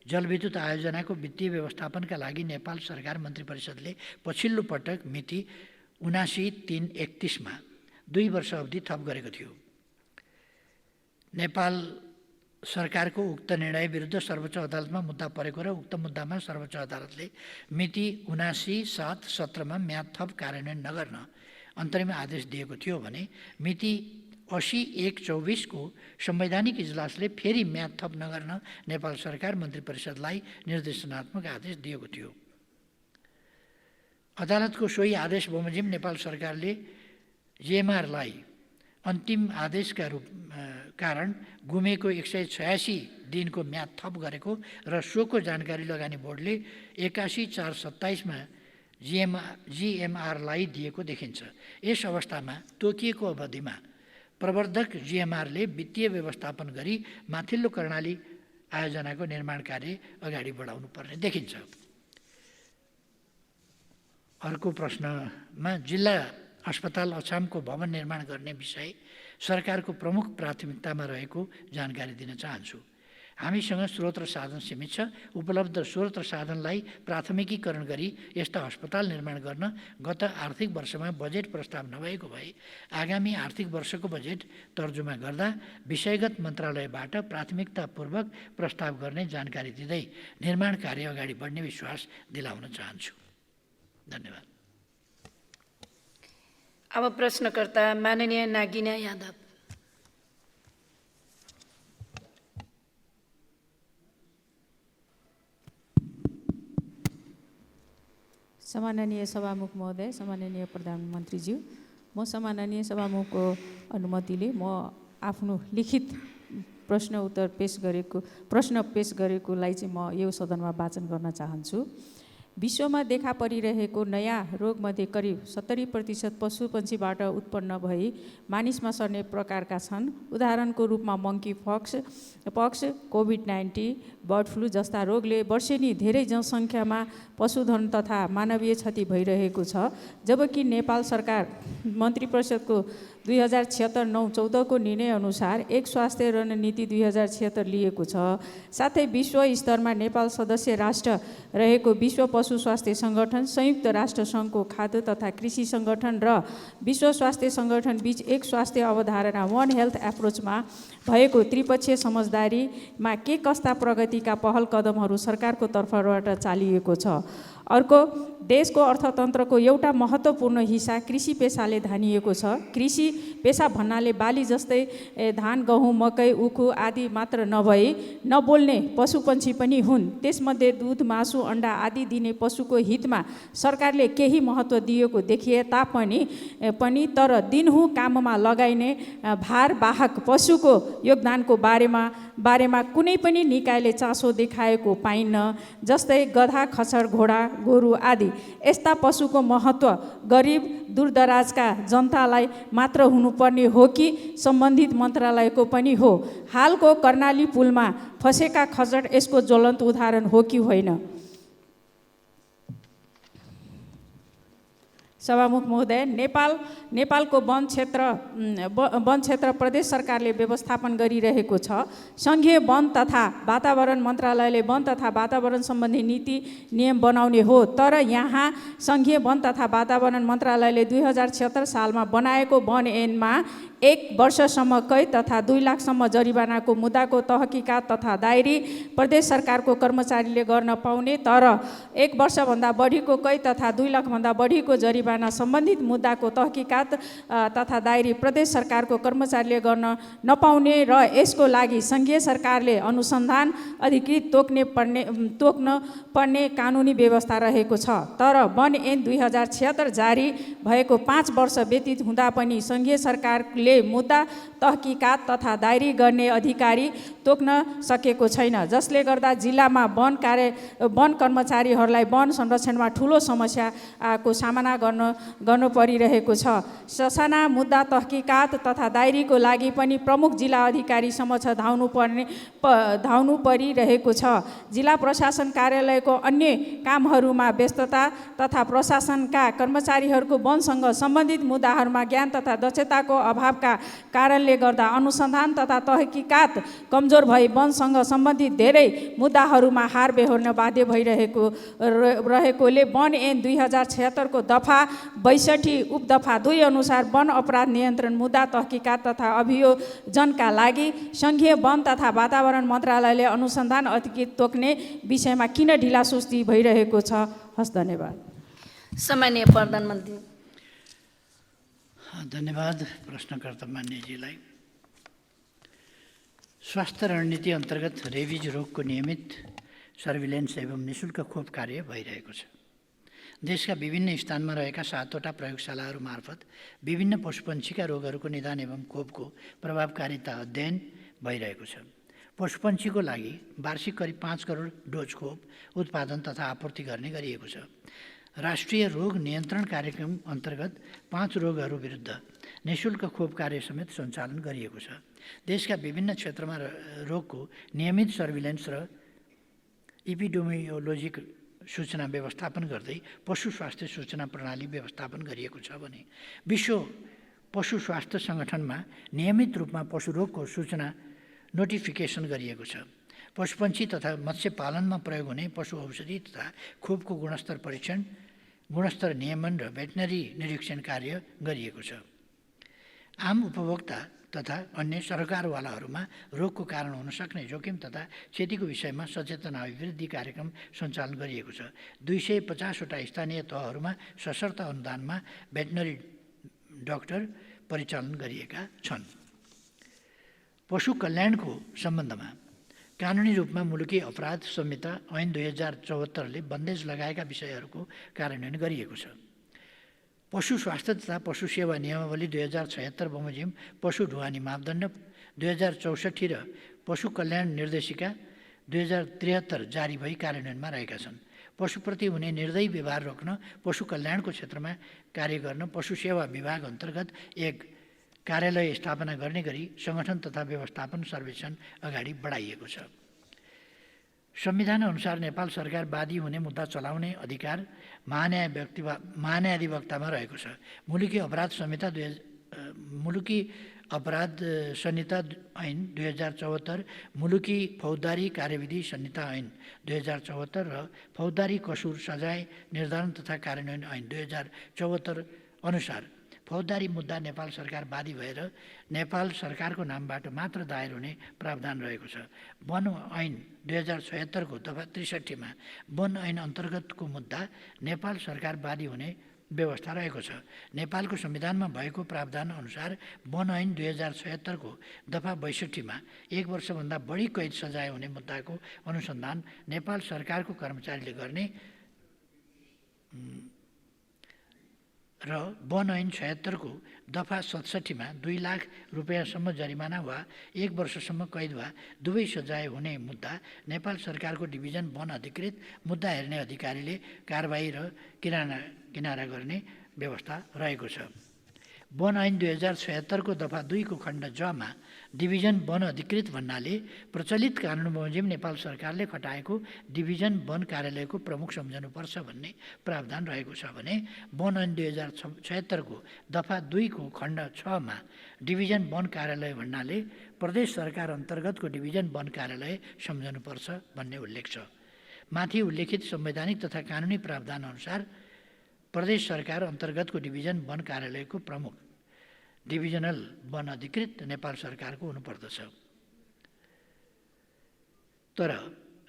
जलविद्युत आयोजनाको वित्तीय व्यवस्थापनका लागि नेपाल सरकार मन्त्री परिषदले पछिल्लो पटक मिति 79/3/31 2 वर्ष अवधि थप गरेको थियो। नेपाल सरकारको उक्त निर्णय विरुद्ध सर्वोच्च अदालतमा मुद्दा परेको र उक्त मुद्दामा सर्वोच्च अदालतले मिति 79/7/17 म्याद थप कार्यान्वयन नगर्न अन्तरिम आदेश दिएको थियो भने मिति 80/1/24 को संवैधानिक इजलासले फेरि म्याद थप नगर्न नेपाल सरकार मन्त्री परिषदलाई निर्देशनात्मक आदेश दिएको थियो। अदालतको सोही आदेश बमोजिम नेपाल सरकारले जिएमआरलाई अन्तिम आदेशका कारण गुमेको 186 दिनको म्याद थप गरेको र सोको जानकारी लगानी बोर्डले 81/4/27 जिएमआरलाई दिएको देखिन्छ। यस अवस्थामा तोकिएको अवधिमा प्रवर्धक जिएमआरले वित्तीय व्यवस्थापन गरी माथिल्लो कर्णाली आयोजनाको निर्माण कार्य अगाडि बढाउनु पर्ने देखिन्छ। अर्को प्रश्नमा जिल्ला अस्पताल अछामको भवन निर्माण गर्ने विषय सरकारको प्रमुख प्राथमिकतामा रहेको जानकारी दिन चाहन्छु। हामीसँग स्रोत र साधन सीमित छ। उपलब्ध स्रोत र साधनलाई प्राथमिकीकरण गरी यस्ता अस्पताल निर्माण गर्न गत आर्थिक वर्षमा बजेट प्रस्ताव नभएको भए आगामी आर्थिक वर्षको बजेट तर्जुमा गर्दा विषयगत मन्त्रालयबाट प्राथमिकतापूर्वक प्रस्ताव गर्ने जानकारी दिँदै निर्माण कार्य अगाडि बढ्ने विश्वास दिलाउन चाहन्छु। धन्यवाद। अब प्रश्नकर्ता माननीय नागिना यादव। सम्माननीय सभामुख महोदय, सम्माननीय प्रधानमन्त्रीज्यू, म सम्माननीय सभामुखको अनुमतिले म आफ्नो लिखित प्रश्न पेश गरेकोलाई चाहिँ म यो सदनमा वाचन गर्न चाहन्छु। विश्वमा देखा परिरहेको नयाँ रोगमध्ये करिब 70% पशुपन्छीबाट उत्पन्न भई मानिसमा सर्ने प्रकारका छन्। उदाहरणको रूपमा मङ्की पक्स, कोभिड-19, बर्ड फ्लू जस्ता रोगले वर्षेनी धेरै जनसङ्ख्यामा पशुधन तथा मानवीय क्षति भइरहेको छ। जबकि नेपाल सरकार मन्त्री परिषदको 2076-9-14 निर्णयअनुसार एक स्वास्थ्य रणनीति 2076 लिएको छ। साथै विश्व स्तरमा नेपाल सदस्य राष्ट्र रहेको विश्व पशु स्वास्थ्य सङ्गठन, संयुक्त राष्ट्र सङ्घको खाद्य तथा कृषि सङ्गठन र विश्व स्वास्थ्य सङ्गठन बीच एक स्वास्थ्य अवधारणा वन हेल्थ एप्रोचमा भएको त्रिपक्षीय समझदारीमा के कस्ता प्रगतिका पहल कदमहरू सरकारको तर्फबाट चालिएको छ। अर्को, देशको अर्थतन्त्रको एउटा महत्त्वपूर्ण हिस्सा कृषि पेसाले धानिएको छ। कृषि पेसा भन्नाले बाली जस्तै धान, गहुँ, मकै, उखु आदि मात्र नभई नबोल्ने पशुपन्छी पनि हुन्। त्यसमध्ये दुध, मासु, अन्डा आदि दिने पशुको हितमा सरकारले केही महत्त्व दिएको देखिए तापनि तर दिनहुँ काममा लगाइने भारवाहक पशुको योगदानको बारेमा कुनै पनि निकायले चासो देखाएको पाइन्न। जस्तै गधा, खच्चड, घोडा, गोरु आदि यस्ता पशुको महत्त्व गरिब दूरदराजका जनतालाई मात्र हुनुपर्ने हो कि सम्बन्धित मन्त्रालयको पनि हो? हालको कर्णाली पुलमा फँसेका खच्चड यसको ज्वलन्त उदाहरण हो कि होइन? सभामुख महोदय, नेपालको वन क्षेत्र प्रदेश सरकारले व्यवस्थापन गरिरहेको छ। सङ्घीय वन तथा वातावरण मन्त्रालयले वन तथा वातावरण सम्बन्धी नीति नियम बनाउने हो। तर यहाँ सङ्घीय वन तथा वातावरण मन्त्रालयले 2076 सालमा बनाएको वन ऐनमा 1 वर्षसम्म कैद तथा 2 लाखसम्म जरिवानाको मुद्दाको तहकिकात तथा दायरी प्रदेश सरकारको कर्मचारीले गर्न पाउने, तर 1 वर्षभन्दा बढीको कैद तथा 2 लाखभन्दा बढीको जरिवाना सम्बन्धित मुद्दाको तहकिकात तथा दायरी प्रदेश सरकारको कर्मचारीले गर्न नपाउने र यसको लागि सङ्घीय सरकारले अनुसन्धान अधिकृत तोक्न पर्ने कानुनी व्यवस्था रहेको छ। तर वन ऐन 2076 जारी भएको 5 वर्ष व्यतीत हुँदा पनि सङ्घीय सरकारले मुद्दा तहकिकात तथा दायरी गर्ने अधिकारी तोक्न सकेको छैन, जसले गर्दा जिल्लामा वन कर्मचारीहरूलाई वन संरक्षणमा ठुलो समस्याको सामना गर्नु परिरहेको छ। ससाना मुद्दा तहकिकात तथा दायरीको लागि पनि प्रमुख जिल्ला अधिकारी समक्ष धाउनु परिरहेको छ। जिल्ला प्रशासन कार्यालयको अन्य कामहरूमा व्यस्तता तथा प्रशासनका कर्मचारीहरूको वनसँग सम्बन्धित मुद्दाहरूमा ज्ञान तथा दक्षताको अभावका कारणले गर्दा अनुसन्धान तथा तहकिकात कमजोर भई वनसँग सम्बन्धित धेरै मुद्दाहरूमा हार बेहोर्न बाध्य भइरहेकोले वन ऐन 2076 को दफा 62 उपदफा 2 अनुसार वन अपराध नियन्त्रण मुद्दा तहकिकात तथा अभियोजनका लागि सङ्घीय वन तथा वातावरण मन्त्रालयले अनुसन्धान अधिकृत तोक्ने विषयमा किन ढिलासुस्ती भइरहेको छ? हस्, धन्यवाद। सामान्य प्रधानमन्त्री। धन्यवाद प्रश्नकर्ता मान्यजीलाई। स्वास्थ्य रणनीति अन्तर्गत रेबिज रोगको नियमित सर्भिलेन्स एवं निशुल्क खोप कार्य भइरहेको छ। देशका विभिन्न स्थानमा रहेका 7वटा प्रयोगशालाहरू मार्फत विभिन्न पशुपन्छीका रोगहरूको निदान एवं खोपको प्रभावकारिता अध्ययन भइरहेको छ। पशुपन्छीको लागि वार्षिक करिब 5 करोड डोज खोप उत्पादन तथा आपूर्ति गर्ने गरिएको छ। राष्ट्रिय रोग नियन्त्रण कार्यक्रम अन्तर्गत 5 रोगहरू विरुद्ध निशुल्क खोप कार्य समेत सञ्चालन गरिएको छ। देशका विभिन्न क्षेत्रमा रोगको नियमित सर्भिलेन्स र इपिडेमियोलोजिक सूचना व्यवस्थापन गर्दै पशु स्वास्थ्य सूचना प्रणाली व्यवस्थापन गरिएको छ भने विश्व पशु स्वास्थ्य सङ्गठनमा नियमित रूपमा पशु रोगको सूचना नोटिफिकेसन गरिएको छ। पशुपन्छी तथा मत्स्य पालनमा प्रयोग हुने पशु औषधि तथा खोपको गुणस्तर परीक्षण, गुणस्तर नियमन र भेटनरी निरीक्षण कार्य गरिएको छ। आम उपभोक्ता तथा अन्य सरकारवालाहरूमा रोगको कारण हुन सक्ने जोखिम तथा क्षतिको विषयमा सचेतना अभिवृद्धि कार्यक्रम सञ्चालन गरिएको छ। 250वटा स्थानीय तहहरूमा सशर्त अनुदानमा भेटनरी डाक्टर परिचालन गरिएका छन्। पशु कल्याणको सम्बन्धमा कानुनी रूपमा मुलुकी अपराध संहिता ऐन 2074ले बन्देज लगाएका विषयहरूको कार्यान्वयन गरिएको छ। पशु स्वास्थ्य तथा पशु सेवा नियमावली 2076 बमोजिम पशु ढुवानी मापदण्ड 2064 र पशु कल्याण निर्देशिका 2073 जारी भई कार्यान्वयनमा रहेका छन्। पशुप्रति हुने निर्दयी व्यवहार रोक्न पशु कल्याणको क्षेत्रमा कार्य गर्न पशु सेवा विभाग अन्तर्गत एक कार्यालय स्थापना गर्ने गरी सङ्गठन तथा व्यवस्थापन सर्वेक्षण अगाडि बढाइएको छ। संविधान अनुसार नेपाल सरकार वादी हुने मुद्दा चलाउने अधिकार महान्यायाधिवक्तामा रहेको छ। मुलुकी अपराध संहिता मुलुकी अपराध संहिता ऐन 2074, मुलुकी फौजदारी कार्यविधि संहिता ऐन 2074 र फौजदारी कसुर सजाय निर्धारण तथा कार्यान्वयन ऐन 2074 अनुसार फौजदारी मुद्दा नेपाल सरकार बादी भएर नेपाल सरकारको नामबाट मात्र दायर हुने प्रावधान रहेको छ। वन ऐन 2076 को दफा 63 मा वन ऐन अन्तर्गतको मुद्दा नेपाल सरकार बादी हुने व्यवस्था रहेको छ। नेपालको संविधानमा भएको प्रावधान अनुसार वन ऐन 2076 को दफा 62 मा 1 वर्षभन्दा बढी कैद सजाय हुने मुद्दाको अनुसन्धान नेपाल सरकारको कर्मचारीले गर्ने र वन ऐन 76 को दफा 67 मा 2 लाख रुपियाँसम्म जरिमाना वा 1 वर्षसम्म कैद वा दुवै सजाय हुने मुद्दा नेपाल सरकारको डिभिजन वन अधिकृत मुद्दा हेर्ने अधिकारीले कारबाही र किनारा गर्ने व्यवस्था रहेको छ। वन ऐन 2076 को दफा 2 को खण्ड ज मा डिभिजन वन अधिकृत भन्नाले प्रचलित कानुन बमोजिम नेपाल सरकारले खटाएको डिभिजन वन कार्यालयको प्रमुख सम्झनुपर्छ भन्ने प्रावधान रहेको छ भने वन ऐन 2076 को दफा 2 को खण्ड 6 मा डिभिजन वन कार्यालय भन्नाले प्रदेश सरकार अन्तर्गतको डिभिजन वन कार्यालय सम्झनुपर्छ भन्ने उल्लेख छ। माथि उल्लेखित संवैधानिक तथा कानुनी प्रावधान अनुसार प्रदेश सरकार अन्तर्गतको डिभिजन वन कार्यालयको प्रमुख डिभिजनल वन अधिकृत नेपाल सरकारको हुनुपर्दछ। तर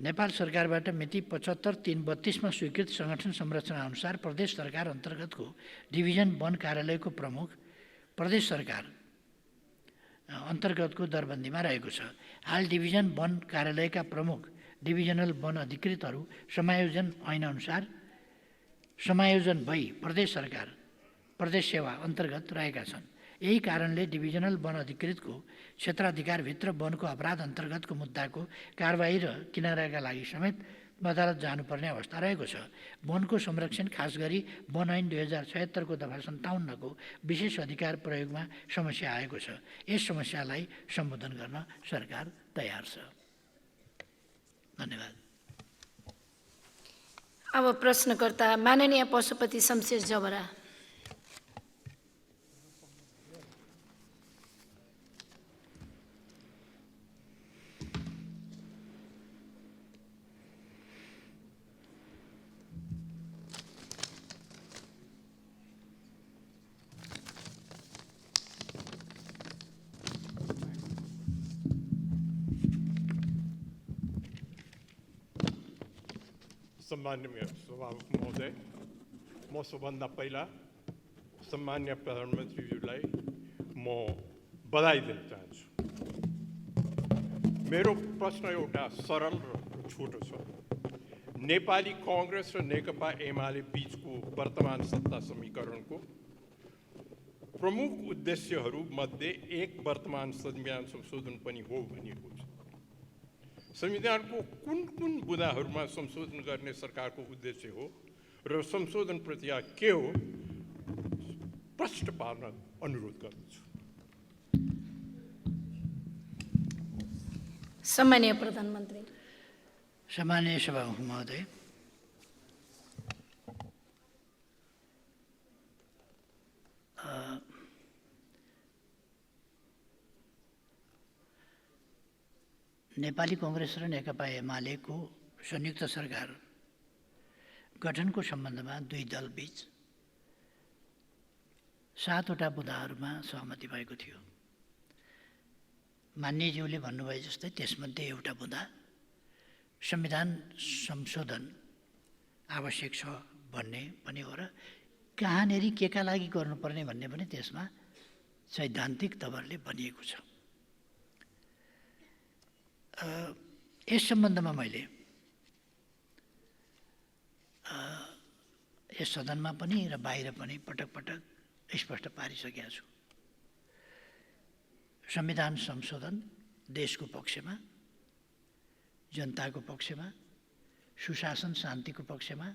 नेपाल सरकारबाट मिति 75/3/32 मा स्वीकृत संगठन संरचना अनुसार प्रदेश सरकार अन्तर्गतको डिभिजन वन कार्यालयको प्रमुख प्रदेश सरकार अन्तर्गतको दरबन्दीमा रहेको छ। हाल डिभिजन वन कार्यालयका प्रमुख डिभिजनल वन अधिकृतहरू समायोजन ऐनअनुसार समायोजन भई प्रदेश सरकार प्रदेश सेवा अन्तर्गत रहेका छन्। यही कारणले डिभिजनल वन अधिकृतको क्षेत्राधिकारभित्र वनको अपराध अन्तर्गतको मुद्दाको कारबाही र किनाराका लागि समेत अदालत जानुपर्ने अवस्था रहेको छ। वनको संरक्षण खास गरी वन ऐन 2076 को दफा 57 को विशेष अधिकार प्रयोगमा समस्या आएको छ। यस समस्यालाई सम्बोधन गर्न सरकार तयार छ। धन्यवाद। अब प्रश्नकर्ता माननीय पशुपति शमशेर जबरा। सम्माननीय सभामुख महोदय, म सबभन्दा पहिला सम्माननीय प्रधानमन्त्रीज्यूलाई म बधाई दिन चाहन्छु। मेरो प्रश्न एउटा सरल र छोटो छ। नेपाली कांग्रेस र नेकपा एमाले बीचको वर्तमान सत्ता समीकरणको प्रमुख उद्देश्यहरू मध्ये एक वर्तमान संविधान संशोधन पनि हो भनिएको छ। संविधानको कुन कुन बुँदाहरूमा संशोधन गर्ने सरकारको उद्देश्य हो र संशोधन प्रक्रिया के हो प्रश्न पार्न अनुरोध गर्दछु। सम्माननीय प्रधानमन्त्री। सम्माननीय सभामुख महोदय, नेपाली कांग्रेस र नेकपा एमालेको संयुक्त सरकार गठनको सम्बन्धमा दुई दलबीच 7वटा बुँदाहरूमा सहमति भएको थियो। मान्यज्यूले भन्नुभए जस्तै त्यसमध्ये एउटा बुँदा संविधान संशोधन आवश्यक छ भन्ने पनि हो र कहाँनेर केका लागि गर्नुपर्ने भन्ने पनि त्यसमा सैद्धान्तिक तवरले भनिएको छ। यस सम्बन्धमा मैले यस सदनमा पनि र बाहिर पनि पटक पटक स्पष्ट पारिसकेका छु। संविधान संशोधन देशको पक्षमा, जनताको पक्षमा, सुशासन शान्तिको पक्षमा,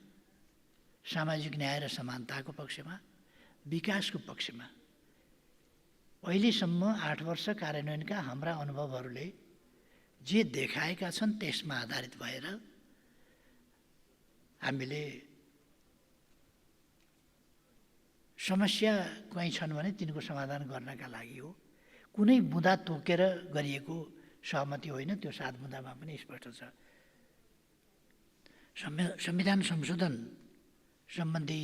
सामाजिक न्याय र समानताको पक्षमा, विकासको पक्षमा अहिलेसम्म 8 वर्ष कार्यान्वयनका हाम्रा अनुभवहरूले जे देखाएका छन् त्यसमा आधारित भएर हामीले समस्या कहीँ छन् भने तिनको समाधान गर्नका लागि हो। कुनै बुँदा तोकेर गरिएको सहमति होइन, त्यो 7 बुँदामा पनि स्पष्ट छ। संविधान संशोधन सम्बन्धी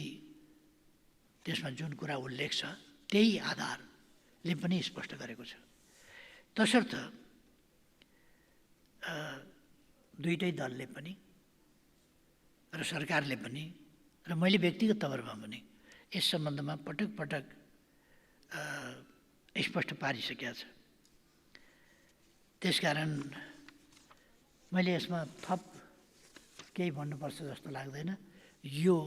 त्यसमा जुन कुरा उल्लेख छ त्यही आधारले पनि स्पष्ट गरेको छ। तसर्थ दुईटै दलले पनि र सरकारले पनि र मैले व्यक्तिगत तवरमा पनि यस सम्बन्धमा पटक पटक स्पष्ट पारिसकेका छ। त्यसकारण मैले यसमा थप केही भन्नुपर्छ जस्तो लाग्दैन। यो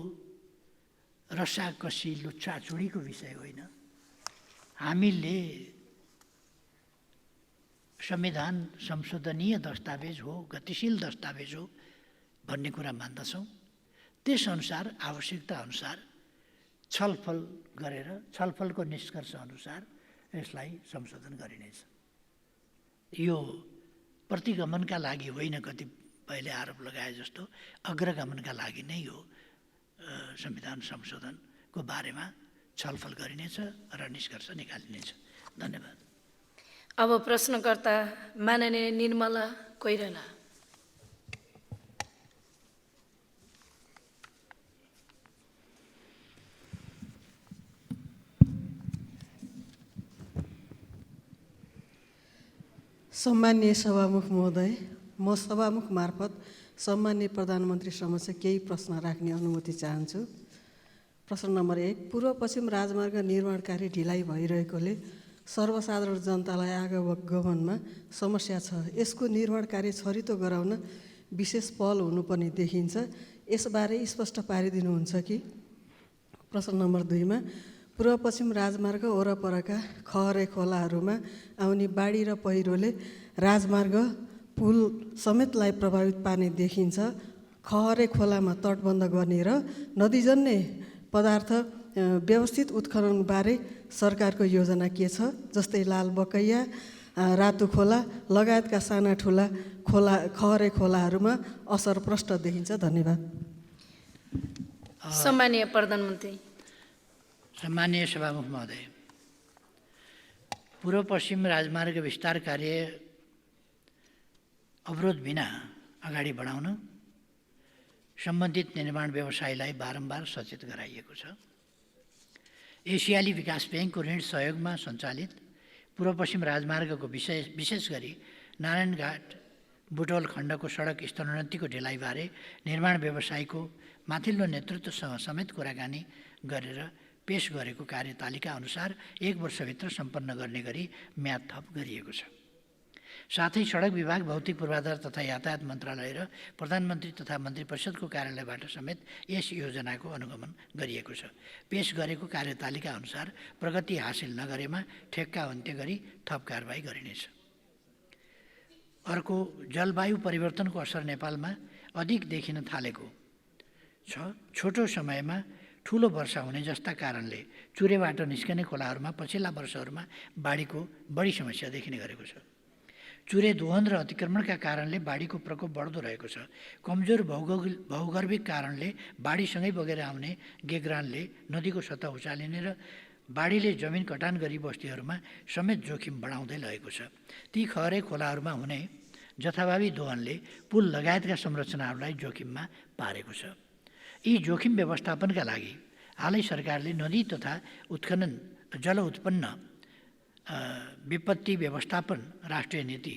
रसाकसी लुच्छाचुडीको विषय होइन। हामीले संविधान संशोधनीय दस्तावेज हो, गतिशील दस्तावेज हो भन्ने कुरा मान्दछौँ। त्यसअनुसार आवश्यकता अनुसार छलफल गरेर छलफलको निष्कर्ष अनुसार यसलाई संशोधन गरिनेछ। यो प्रतिगमनका लागि होइन, कतिपयले आरोप लगाए जस्तो अग्रगमनका लागि नै यो संविधान संशोधनको बारेमा छलफल गरिनेछ र निष्कर्ष निकालिनेछ। धन्यवाद। अब प्रश्नकर्ता माननीय निर्मला कोइराला। सम्माननीय सभामुख महोदय, म सभामुख मार्फत सम्माननीय प्रधानमन्त्री समक्ष केही प्रश्न राख्ने अनुमति चाहन्छु। प्रश्न नम्बर 1, पूर्व पश्चिम राजमार्ग निर्माण कार्य ढिलाइ भइरहेकोले सर्वसाधारण जनतालाई आवागमनमा समस्या छ। यसको निर्माण कार्य छरितो गराउन विशेष पहल हुनुपर्ने देखिन्छ। यसबारे स्पष्ट पारिदिनुहुन्छ कि? प्रश्न नम्बर 2 मा पूर्व पश्चिम राजमार्ग वरपरका खहरे खोलाहरूमा आउने बाढी र पहिरोले राजमार्ग पुल समेतलाई प्रभावित पार्ने देखिन्छ। खहरे खोलामा तटबन्ध गर्ने र नदीजन्य पदार्थ व्यवस्थित उत्खननबारे सरकारको योजना के छ? जस्तै लालबकैया, रातु खोला लगायतका साना ठुला खहरे खोलाहरूमा असर प्रष्ट देखिन्छ। धन्यवाद। सम्माननीय प्रधानमन्त्री। सम्माननीय सभामुख महोदय, पूर्व पश्चिम राजमार्ग विस्तार कार्य अवरोध बिना अगाडि बढाउन सम्बन्धित निर्माण व्यवसायीलाई बारम्बार सचेत गराइएको छ। एसियाली विकास ब्याङ्कको ऋण सहयोगमा सञ्चालित पूर्व पश्चिम राजमार्गको विशेष गरी नारायणघाट बुटवल खण्डको सडक स्तरोन्नतिको ढिलाइबारे निर्माण व्यवसायीको माथिल्लो नेतृत्वसँग समेत कुराकानी गरेर पेश गरेको कार्यतालिका अनुसार 1 वर्षभित्र सम्पन्न गर्ने गरी म्याद थप गरिएको छ। साथै सडक विभाग, भौतिक पूर्वाधार तथा यातायात मन्त्रालय र प्रधानमन्त्री तथा मन्त्री परिषदको कार्यालयबाट समेत यस योजनाको अनुगमन गरिएको छ। पेश गरेको कार्यतालिका अनुसार प्रगति हासिल नगरेमा ठेक्का अन्त्य गरी थप कारबाही गरिनेछ। अर्को, जलवायु परिवर्तनको असर नेपालमा अधिक देखिन थालेको छ। छोटो समयमा ठुलो वर्षा हुने जस्ता कारणले चुरेबाट निस्कने खोलाहरूमा पछिल्ला वर्षहरूमा बाढीको बढी समस्या देखिने गरेको छ। चुरे दोहन र अतिक्रमणका कारणले बाढीको प्रकोप बढ्दो रहेको छ। कमजोर भौगर्भिक कारणले बाढीसँगै बगेर आउने गेग्रानले नदीको सतह उचालिने र बाढीले जमिन कटान गरी बस्तीहरूमा समेत जोखिम बढाउँदै लगेको छ। ती खहरे खोलाहरूमा हुने जथाभावी दोहनले पुल लगायतका संरचनाहरूलाई जोखिममा पारेको छ। यी जोखिम व्यवस्थापनका लागि हालै सरकारले नदी तथा जल उत्पन्न विपत्ति व्यवस्थापन राष्ट्रिय नीति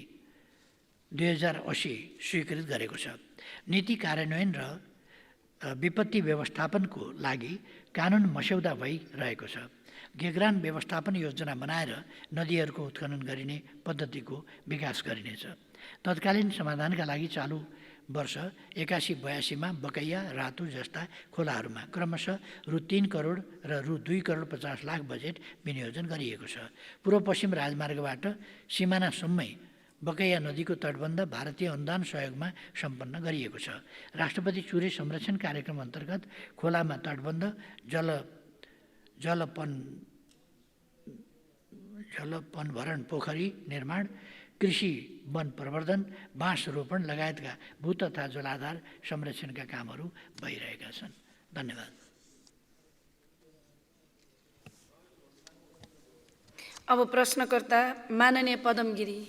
2080 स्वीकृत गरेको छ। नीति कार्यान्वयन र विपत्ति व्यवस्थापनको लागि कानुन मस्यौदा भइरहेको छ। गेग्रान व्यवस्थापन योजना बनाएर नदीहरूको उत्खनन गरिने पद्धतिको विकास गरिनेछ। तत्कालीन समाधानका लागि चालु वर्ष 81-82 बकैया, रातु जस्ता खोलाहरूमा क्रमशः रु 3 करोड र रु 2 करोड 50 लाख बजेट विनियोजन गरिएको छ। पूर्व पश्चिम राजमार्गबाट सिमानासम्मै बकैया नदीको तटबन्ध भारतीय अनुदान सहयोगमा सम्पन्न गरिएको छ। राष्ट्रपति चुरे संरक्षण कार्यक्रम अन्तर्गत खोलामा तटबन्ध, जलपनभरण पोखरी निर्माण, कृषि वन प्रवर्धन, बाँस रोपण लगायतका भू तथा जलाधार संरक्षणका कामहरू भइरहेका छन्। धन्यवाद। अब प्रश्नकर्ता माननीय पदम गिरी।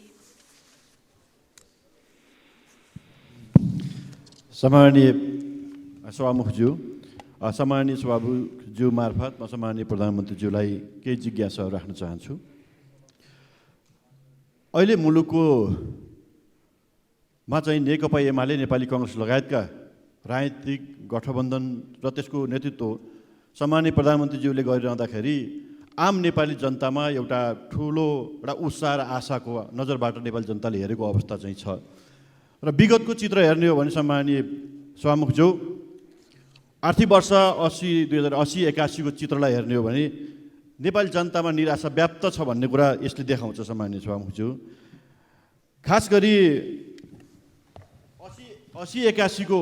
सम्माननीय सभामुखज्यू, सम्माननीय सभामुखज्यू मार्फत म सम्माननीय प्रधानमन्त्रीज्यूलाई केही जिज्ञासाहरू राख्न चाहन्छु। अहिले मुलुकमा चाहिँ नेकपा एमाले, नेपाली कङ्ग्रेस लगायतका राजनीतिक गठबन्धन र त्यसको नेतृत्व सम्माननीय प्रधानमन्त्रीज्यूले गरिरहँदाखेरि आम नेपाली जनतामा एउटा ठुलो एउटा उत्साह र आशाको नजरबाट नेपाली जनताले हेरेको अवस्था चाहिँ छ। र विगतको चित्र हेर्ने हो भने सम्माननीय सभामुखज्यू, आर्थिक वर्ष 2080-81 को चित्रलाई हेर्ने हो भने नेपाली जनतामा निराशा व्याप्त छ भन्ने कुरा यसले देखाउँछ। सम्माननीय सभामुखज्यू, खास गरी 80-81 को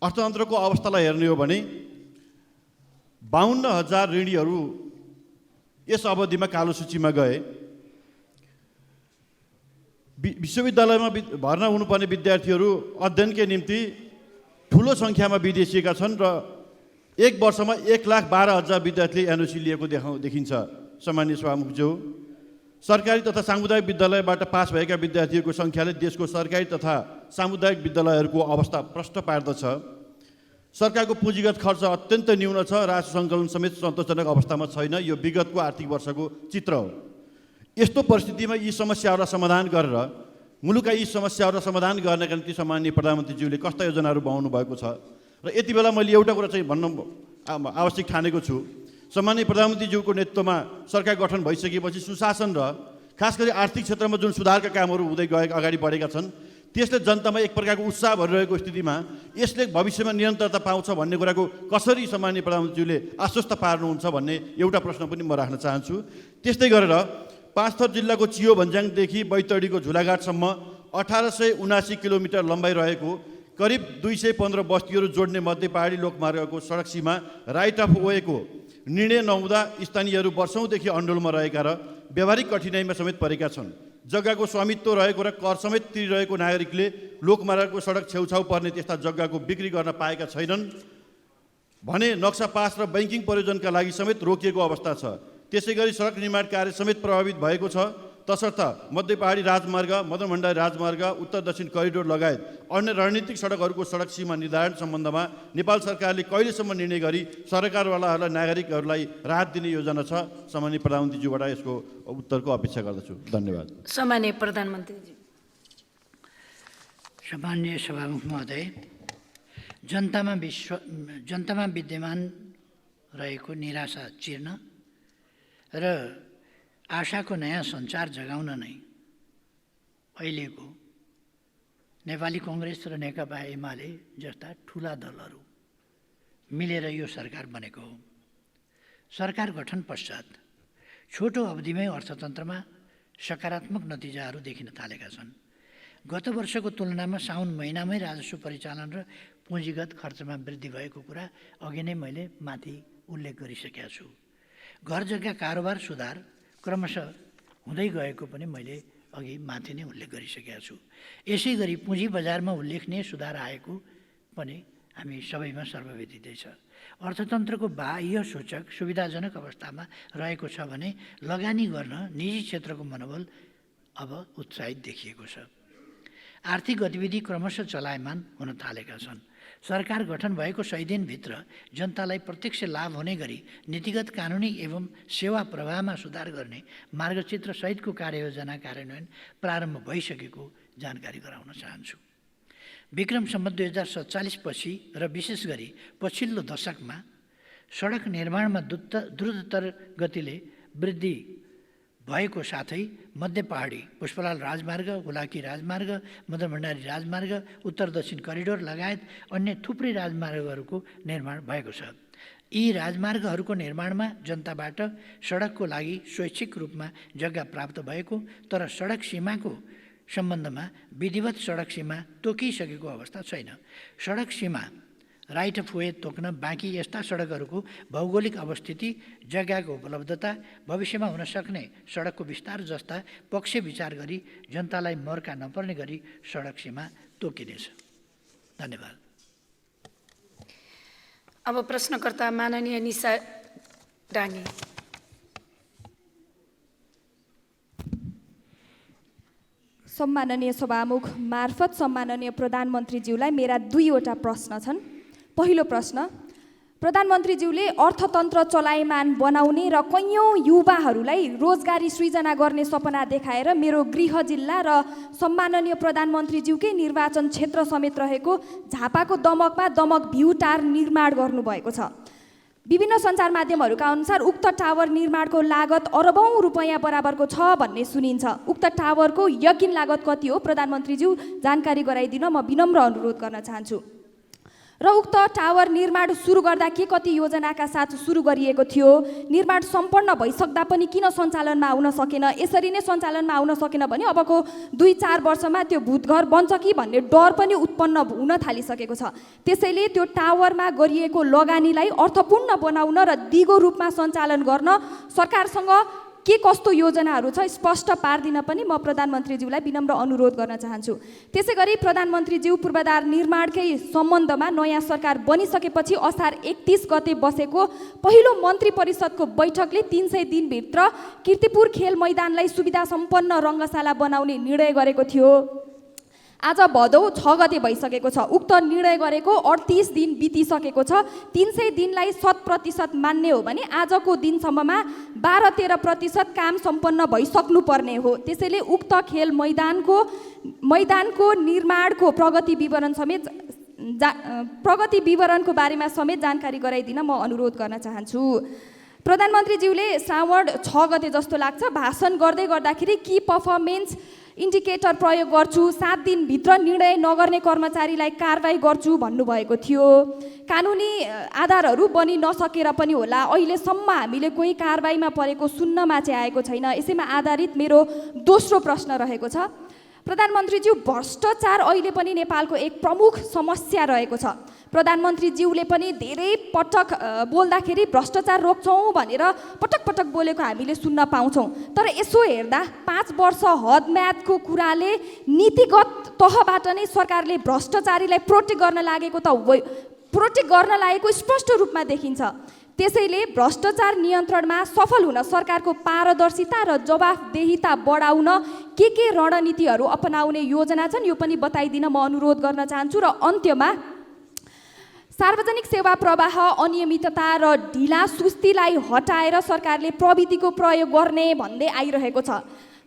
अर्थतन्त्रको अवस्थालाई हेर्ने हो भने 52,000 ऋणीहरू यस अवधिमा कालो सूचीमा गए। विश्वविद्यालयमा भर्ना हुनुपर्ने विद्यार्थीहरू अध्ययनकै निम्ति ठुलो सङ्ख्यामा विदेशिएका छन् र एक वर्षमा 1,12,000 विद्यार्थीले एनओसी लिएको देखिन्छ। सम्माननीय सभामुखज्यू, सरकारी तथा सामुदायिक विद्यालयबाट पास भएका विद्यार्थीहरूको सङ्ख्याले देशको सरकारी तथा सामुदायिक विद्यालयहरूको अवस्था प्रष्ट पार्दछ। सरकारको पुँजीगत खर्च अत्यन्त न्यून छ, राजस्व सङ्कलन समेत सन्तोषजनक अवस्थामा छैन। यो विगतको आर्थिक वर्षको चित्र हो। यस्तो परिस्थितिमा यी समस्याहरूलाई समाधान गरेर मुलुकका यी समस्याहरूलाई समाधान गर्नका निम्ति सम्माननीय प्रधानमन्त्रीज्यूले कस्ता योजनाहरू बनाउनु भएको छ र यति बेला मैले एउटा कुरा चाहिँ भन्न आवश्यक ठानेको छु। सम्माननीय प्रधानमन्त्रीज्यूको नेतृत्वमा सरकार गठन भइसकेपछि सुशासन र खास गरी आर्थिक क्षेत्रमा जुन सुधारका कामहरू हुँदै गएका अगाडि बढेका छन् त्यसले जनतामा एक प्रकारको उत्साह भरिरहेको स्थितिमा यसले भविष्यमा निरन्तरता पाउँछ भन्ने कुराको कसरी सम्माननीय प्रधानमन्त्रीज्यूले आश्वस्त पार्नुहुन्छ भन्ने एउटा प्रश्न पनि म राख्न चाहन्छु। त्यस्तै गरेर पाँचथर जिल्लाको चियो भन्ज्याङदेखि बैतडीको झुलाघाटसम्म 1879 किलोमिटर लम्बाइ रहेको करिब 215 बस्तीहरू जोड्ने मध्य पहाडी लोकमार्गको सडक सीमा राइट अफ वेको निर्णय नहुँदा स्थानीयहरू वर्षौँदेखि अन्डोलमा रहेका र व्यावहारिक कठिनाइमा समेत परेका छन्। जग्गाको स्वामित्व रहेको र कर समेत तिरिरहेको नागरिकले लोकमार्गको सडक छेउछाउ पर्ने त्यस्ता जग्गाको बिक्री गर्न पाएका छैनन् भने नक्सा पास र बैंकिङ प्रयोजनका लागि समेत रोकिएको अवस्था छ। त्यसै गरी सडक निर्माण कार्य समेत प्रभावित भएको छ। तसर्थ मध्य पहाडी राजमार्ग, मदन भण्डारी राजमार्ग, उत्तर दक्षिण करिडोर लगायत अन्य रणनीतिक सडकहरूको सडक सीमा निर्धारण सम्बन्धमा नेपाल सरकारले कहिलेसम्म निर्णय गरी सरकारवालाहरूलाई नागरिकहरूलाई राहत दिने योजना छ? सम्माननीय प्रधानमन्त्रीज्यूबाट यसको उत्तरको अपेक्षा गर्दछु। धन्यवाद। सम्माननीय प्रधानमन्त्रीज्यू। सम्माननीय सभामुख महोदय, जनतामा विद्यमान रहेको निराशा चिर्न र आशाको नयाँ सञ्चार जगाउन नै अहिलेको नेपाली कङ्ग्रेस र नेकपा एमाले जस्ता ठुला दलहरू मिलेर यो सरकार बनेको हो। सरकार गठन पश्चात छोटो अवधिमै अर्थतन्त्रमा सकारात्मक नतिजाहरू देखिन थालेका छन्। गत वर्षको तुलनामा साउन महिनामै राजस्व परिचालन र पुँजीगत खर्चमा वृद्धि भएको कुरा अघि नै मैले माथि उल्लेख गरिसकेका छु। घर जग्गा कारोबार सुधार क्रमशः हुँदै गएको पनि मैले अघि माथि नै उल्लेख गरिसकेका छु। यसै गरी पुँजी बजारमा उल्लेखनीय सुधार आएको पनि हामी सबैमा सर्वविदितै छ। अर्थतन्त्रको बाह्य सूचक सुविधाजनक अवस्थामा रहेको छ भने लगानी गर्न निजी क्षेत्रको मनोबल अब उत्साहित देखिएको छ। आर्थिक गतिविधि क्रमशः चलायमान हुन थालेका छन्। सरकार गठन भएको 100 दिनभित्र जनतालाई प्रत्यक्ष लाभ हुने गरी नीतिगत कानुनी एवं सेवा प्रवाहमा सुधार गर्ने मार्गचित्र सहितको कार्ययोजना कार्यान्वयन प्रारम्भ भइसकेको जानकारी गराउन चाहन्छु। विक्रम सम्वत 2047 पछि र विशेष गरी पछिल्लो दशकमा सडक निर्माणमा द्रुततर गतिले वृद्धि भएको साथै मध्य पहाडी पुष्पलाल राजमार्ग, हुलाकी राजमार्ग, मदन भण्डारी राजमार्ग, उत्तर दक्षिण करिडोर लगायत अन्य थुप्रै राजमार्गहरूको निर्माण भएको छ। यी राजमार्गहरूको निर्माणमा जनताबाट सडकको लागि स्वैच्छिक रूपमा जग्गा प्राप्त भएको तर सडक सीमाको सम्बन्धमा विधिवत सडक सीमा तोकिसकेको अवस्था छैन। सडक सीमा राइट अफ वे तोक्न बाँकी यस्ता सडकहरूको भौगोलिक अवस्थिति, जग्गाको उपलब्धता, भविष्यमा हुन सक्ने सडकको विस्तार जस्ता पक्ष विचार गरी जनतालाई मर्का नपर्ने गरी सडक सीमा तोकिनेछ। धन्यवाद। अब प्रश्नकर्ता माननीय निशा डाङ्गे। सम्माननीय सभामुख मार्फत सम्माननीय प्रधानमन्त्रीज्यूलाई मेरा दुईवटा प्रश्न छन्। पहिलो प्रश्न, प्रधानमन्त्रीज्यूले अर्थतन्त्र चलायमान बनाउने र कैयौँ युवाहरूलाई रोजगारी सृजना गर्ने सपना देखाएर मेरो गृह जिल्ला र सम्माननीय प्रधानमन्त्रीज्यूकै निर्वाचन क्षेत्र समेत रहेको झापाको दमकमा दमक भ्यू टावर निर्माण गर्नुभएको छ। विभिन्न सञ्चार माध्यमहरूका अनुसार उक्त टावर निर्माणको लागत अरबौँ रुपैयाँ बराबरको छ भन्ने सुनिन्छ। उक्त टावरको यकिन लागत कति हो प्रधानमन्त्रीज्यू जानकारी गराइदिन म विनम्र अनुरोध गर्न चाहन्छु। र उक्त टावर निर्माण सुरु गर्दा के कति योजनाका साथ सुरु गरिएको थियो, निर्माण सम्पन्न भइसक्दा पनि किन सञ्चालनमा आउन सकेन, यसरी नै सञ्चालनमा आउन सकेन भने अबको 2-4 वर्षमा त्यो भूतघर बन्छ कि भन्ने डर पनि उत्पन्न हुन थालिसकेको छ। त्यसैले त्यो टावरमा गरिएको लगानीलाई अर्थपूर्ण बनाउन र दिगो रूपमा सञ्चालन गर्न सरकारसँग के कस्तो योजनाहरू छ स्पष्ट पार्दिन पनि म प्रधानमन्त्रीज्यूलाई विनम्र अनुरोध गर्न चाहन्छु। त्यसै गरी प्रधानमन्त्रीज्यू पूर्वाधार निर्माणकै सम्बन्धमा नयाँ सरकार बनिसकेपछि असार 31 गते बसेको पहिलो मन्त्री परिषदको बैठकले 300 दिनभित्र कीर्तिपुर खेल मैदानलाई सुविधा सम्पन्न रङ्गशाला बनाउने निर्णय गरेको थियो। आज भदौ 6 गते भइसकेको छ। उक्त निर्णय गरेको 38 दिन बितिसकेको छ। 300 दिनलाई 100% मान्ने हो भने आजको दिनसम्ममा 12-13% काम सम्पन्न भइसक्नु पर्ने हो। त्यसैले उक्त खेल मैदानको निर्माणको प्रगति विवरणको बारेमा समेत जानकारी गराइदिन म अनुरोध गर्न चाहन्छु। प्रधानमन्त्रीज्यूले श्रावण 6 गते जस्तो लाग्छ भाषण गर्दै गर्दाखेरि की पर्फर्मेन्स इन्डिकेटर प्रयोग गर्छु, 7 दिनभित्र निर्णय नगर्ने कर्मचारीलाई कारबाही गर्छु भन्नुभएको थियो। कानुनी आधारहरू बनि नसकेर पनि होला अहिलेसम्म हामीले कोही कारबाहीमा परेको सुन्नमा चाहिँ आएको छैन। यसैमा आधारित मेरो दोस्रो प्रश्न रहेको छ। प्रधानमन्त्रीज्यू, भ्रष्टाचार अहिले पनि नेपालको एक प्रमुख समस्या रहेको छ। प्रधानमन्त्रीज्यूले पनि धेरै पटक बोल्दाखेरि भ्रष्टाचार रोक्छौँ भनेर पटक पटक बोलेको हामीले सुन्न पाउँछौँ। तर यसो हेर्दा 5 वर्ष हदम्यादको कुराले नीतिगत तहबाट नै सरकारले भ्रष्टाचारीलाई प्रोटेक्ट गर्न लागेको स्पष्ट रूपमा देखिन्छ। त्यसैले भ्रष्टाचार नियन्त्रणमा सफल हुन सरकारको पारदर्शिता र जवाफदेहिता बढाउन के रणनीतिहरू अपनाउने योजना छन् यो पनि बताइदिन म अनुरोध गर्न चाहन्छु। र अन्त्यमा सार्वजनिक सेवा प्रवाह अनियमितता र ढिला सुस्तीलाई हटाएर सरकारले प्रविधिको प्रयोग गर्ने भन्दै आइरहेको छ।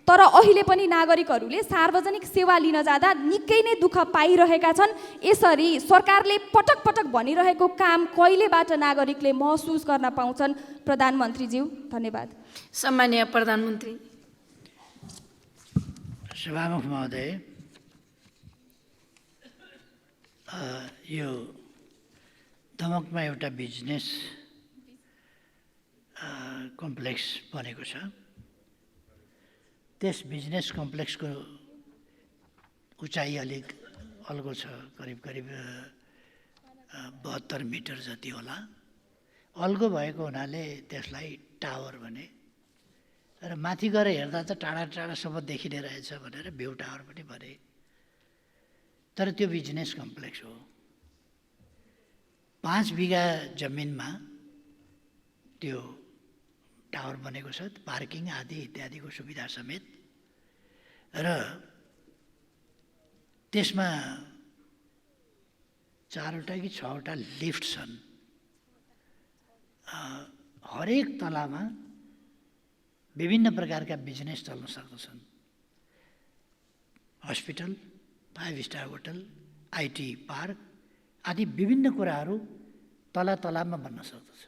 तर अहिले पनि नागरिकहरूले सार्वजनिक सेवा लिन जाँदा निकै नै दुःख पाइरहेका छन्। यसरी सरकारले पटक पटक भनिरहेको काम कहिलेबाट नागरिकले महसुस गर्न पाउँछन्? प्रधानमन्त्रीज्यू, धन्यवाद। सम्माननीय प्रधानमन्त्री। सभामुख महोदय, यो दमकमा एउटा बिजनेस कम्प्लेक्स बनेको छ। त्यस बिजनेस कम्प्लेक्सको उचाइ अलिक अल्गो छ, करिब 72 मिटर जति होला। अल्गो भएको हुनाले त्यसलाई टावर भने र माथि गएर हेर्दा त टाढा टाढासम्म देखिने रहेछ भनेर भ्यू टावर पनि भने। तर त्यो बिजनेस कम्प्लेक्स हो। 5 बिघा जमिनमा त्यो टावर बनेको छ, पार्किङ आदि इत्यादिको सुविधा समेत। र त्यसमा 4वटा कि 6वटा लिफ्ट छन्। हरेक तलामा विभिन्न प्रकारका बिजनेस चल्न सक्दछन्। Hospital, 5 star hotel, IT park आदि विभिन्न कुराहरू तलामा बन्न सक्दछ।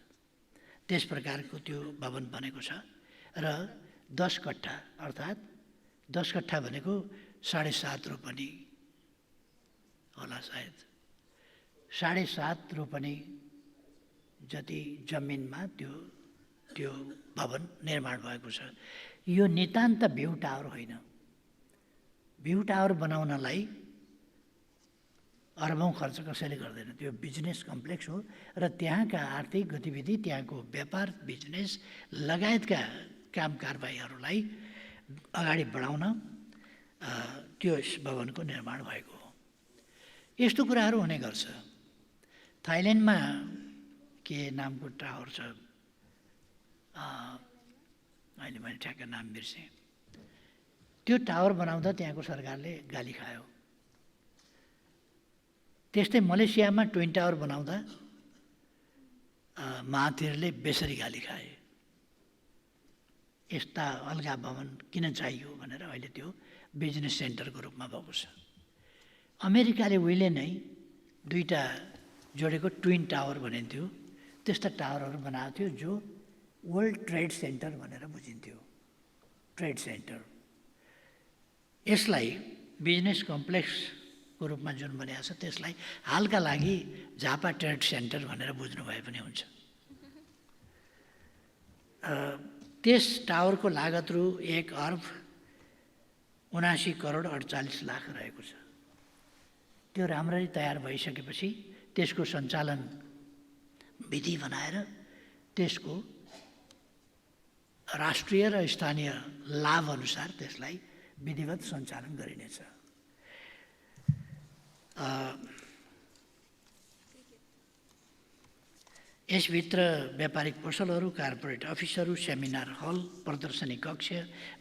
त्यस प्रकारको त्यो भवन बनेको छ। र 10 कट्ठा अर्थात् 10 कट्ठा भनेको 7.5 रोपनी होला सायद। 7.5 रोपनी जति जमिनमा त्यो भवन निर्माण भएको छ। यो नितान्त भ्यू टावर होइन। भ्यू टावर बनाउनलाई अरबौँ खर्च कसैले गर्दैन। त्यो बिजनेस कम्प्लेक्स हो र त्यहाँका आर्थिक गतिविधि, त्यहाँको व्यापार, बिजनेस लगायतका काम कारबाहीहरूलाई अगाडि बढाउन त्यो भवनको निर्माण भएको हो। यस्तो कुराहरू हुने गर्छ। थाइल्यान्डमा के नामको टावर छ, अहिले मैले ठ्याक्क नाम बिर्सेँ। त्यो टावर बनाउँदा त्यहाँको सरकारले गाली खायो। त्यस्तै मलेसियामा ट्विन टावर बनाउँदा महातिरले बेसरी गाली खाए। यस्ता अलगा भवन किन चाहियो भनेर अहिले त्यो बिजनेस सेन्टरको रूपमा भएको छ। अमेरिकाले उहिले नै दुईटा जोडेको ट्विन टावर भनिन्थ्यो। त्यस्ता टावरहरू बनाएको थियो जो वर्ल्ड ट्रेड सेन्टर भनेर बुझिन्थ्यो। ट्रेड सेन्टर यसलाई बिजनेस कम्प्लेक्सको रूपमा जुन बनाएको छ त्यसलाई हालका लागि झापा ट्रेड सेन्टर भनेर बुझ्नु भए पनि हुन्छ। त्यस टावरको लागत रु 1 अर्ब 79 करोड 48 लाख रहेको छ। त्यो राम्ररी तयार भइसकेपछि त्यसको सञ्चालन विधि बनाएर त्यसको राष्ट्रिय र स्थानीय लाभ अनुसार त्यसलाई विधिवत सञ्चालन गरिनेछ। यसभित्र व्यापारिक पसलहरू, कार्पोरेट अफिसहरू, सेमिनार हल, प्रदर्शनी कक्ष,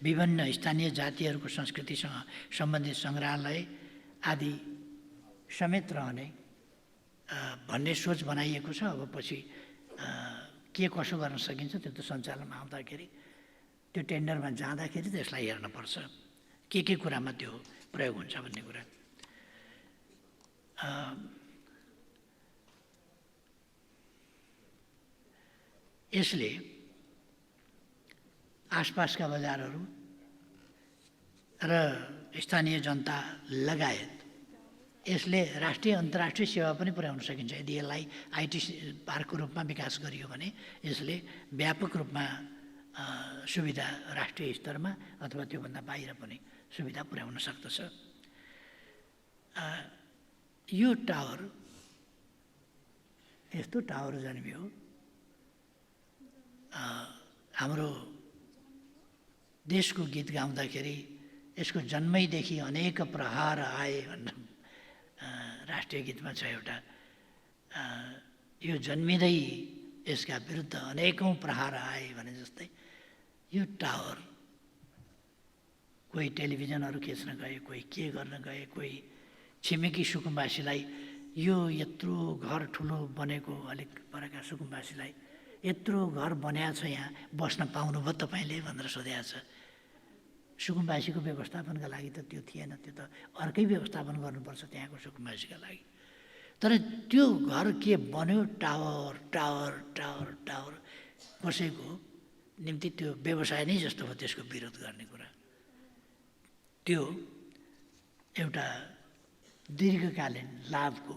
विभिन्न स्थानीय जातिहरूको संस्कृतिसँग सम्बन्धित सङ्ग्रहालय आदि समेत रहने भन्ने सोच बनाइएको छ। अब पछि के कसो गर्न सकिन्छ त्यो त सञ्चालनमा आउँदाखेरि त्यो टेन्डरमा जाँदाखेरि त्यसलाई हेर्नुपर्छ के कुरामा त्यो प्रयोग हुन्छ भन्ने कुरा। यसले आसपासका बजारहरू र स्थानीय जनता लगायत यसले राष्ट्रिय अन्तर्राष्ट्रिय सेवा पनि पुर्याउन सकिन्छ। यदि यसलाई आइटी पार्कको रूपमा विकास गरियो भने यसले व्यापक रूपमा सुविधा राष्ट्रिय स्तरमा अथवा त्योभन्दा बाहिर पनि सुविधा पुर्याउन सक्दछ। यो टावर यस्तो टावर जन्मियो हाम्रो देशको गीत गाउँदाखेरि यसको जन्मैदेखि अनेक प्रहार आए भन्ने राष्ट्रिय गीतमा छ एउटा। यो जन्मिँदै यसका विरुद्ध अनेकौँ प्रहार आए भने जस्तै यो टावर कोही टेलिभिजनहरू खिच्न गए, कोही के गर्न गए, कोही छिमेकी सुकुम्बासीलाई यो यत्रो घर ठुलो बनेको अलिक परका सुकुम्बासीलाई यत्रो घर बनाएको छ यहाँ बस्न पाउनुभयो तपाईँले भनेर सोधेको छ। सुकुम्बासीको व्यवस्थापनका लागि त त्यो थिएन, त्यो त अर्कै व्यवस्थापन गर्नुपर्छ त्यहाँको सुकुम्बासीका लागि। तर त्यो घर के बन्यो, टावर टावर टावर टावर कसैको निम्ति त्यो व्यवसाय नै जस्तो हो, त्यसको विरोध गर्ने कुरा। त्यो एउटा दीर्घकालीन लाभको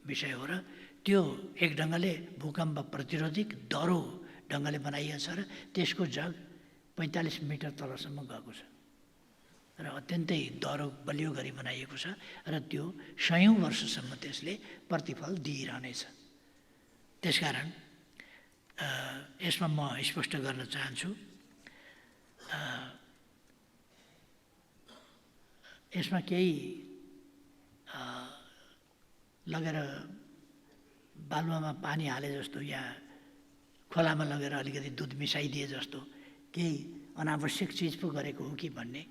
विषय हो र त्यो एक ढङ्गले भूकम्प प्रतिरोधक दह्रो ढङ्गले बनाइएको छ र त्यसको जग 45 मिटर तलसम्म गएको छ र अत्यन्तै दह्रो बलियो गरी बनाइएको छ र त्यो सयौँ वर्षसम्म त्यसले प्रतिफल दिइरहनेछ। त्यसकारण यसमा म स्पष्ट गर्न चाहन्छु, यसमा केही लगेर बालुवामा पानी हाले जस्तो या खोलामा लगेर अलिकति दुध मिसाइदिए जस्तो केही अनावश्यक चिज पो गरेको हो कि भन्ने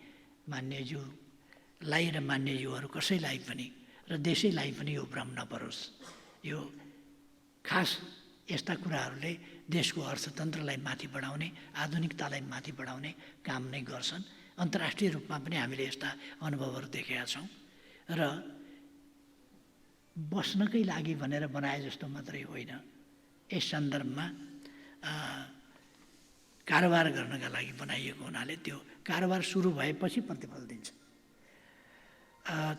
मान्यज्यूलाई र मान्यज्यूहरू कसैलाई पनि र देशैलाई पनि यो भ्रम नपरोस्। यो खास यस्ता कुराहरूले देशको अर्थतन्त्रलाई माथि बढाउने, आधुनिकतालाई माथि बढाउने काम नै गर्छन्। अन्तर्राष्ट्रिय रूपमा पनि हामीले यस्ता अनुभवहरू देखेका छौँ र बस्नकै लागि भनेर बनाए जस्तो मात्रै होइन, यस सन्दर्भमा कारोबार गर्नका लागि बनाइएको हुनाले त्यो कारोबार सुरु भएपछि प्रतिफल दिन्छ।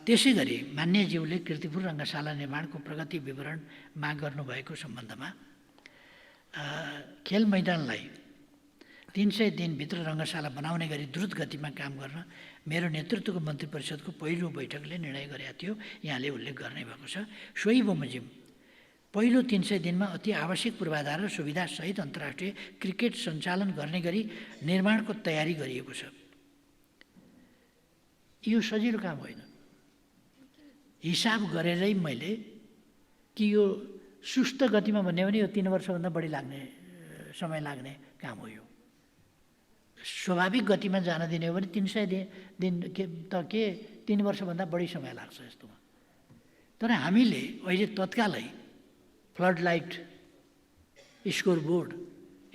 त्यसै गरी मान्यज्यूले कीर्तिपुर रङ्गशाला निर्माणको प्रगति विवरण माग गर्नुभएको सम्बन्धमा खेल मैदानलाई 300 दिनभित्र रङ्गशाला बनाउने गरी द्रुत गतिमा काम गर्न मेरो नेतृत्वको मन्त्री परिषदको पहिलो बैठकले निर्णय गरेका थियो, यहाँले उल्लेख गर्ने भएको छ। सोही बमोजिम पहिलो 300 दिनमा अति आवश्यक पूर्वाधार र सुविधासहित अन्तर्राष्ट्रिय क्रिकेट सञ्चालन गर्ने गरी निर्माणको तयारी गरिएको छ। यो सजिलो काम होइन। हिसाब गरेरै मैले कि यो सुस्त गतिमा भन्ने भने यो 3 वर्षभन्दा बढी समय लाग्ने काम हो। यो स्वाभाविक गतिमा जान दिने हो भने 300 दिन के 3 वर्षभन्दा बढी समय लाग्छ यस्तोमा। तर हामीले अहिले तत्कालै फ्लड लाइट, स्कोर बोर्ड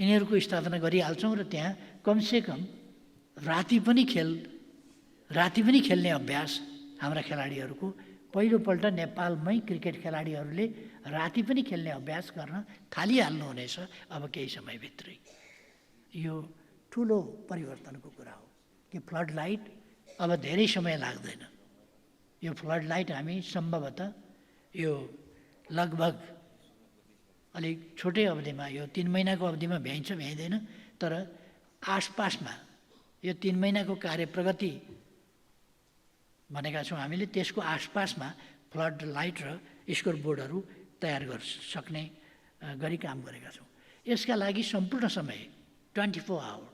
यिनीहरूको स्थापना गरिहाल्छौँ र त्यहाँ कमसेकम राति पनि खेल्ने अभ्यास हाम्रा खेलाडीहरूको पहिलोपल्ट नेपालमै क्रिकेट खेलाडीहरूले राति पनि खेल्ने अभ्यास गर्न थालिहाल्नुहुनेछ अब केही समयभित्रै। यो ठुलो परिवर्तनको कुरा हो कि फ्लड लाइट अब धेरै समय लाग्दैन। यो फ्लड लाइट हामी सम्भवतः यो लगभग अलिक छोटै अवधिमा, यो 3 महिनाको अवधिमा भ्याइन्छ भ्याइँदैन, तर आसपासमा यो 3 महिनाको कार्य प्रगति भनेका छौँ हामीले, त्यसको आसपासमा फ्लड लाइट र स्कोर बोर्डहरू तयार गर्न सक्ने गरी काम गरेका छौँ। यसका लागि सम्पूर्ण समय 24 आवर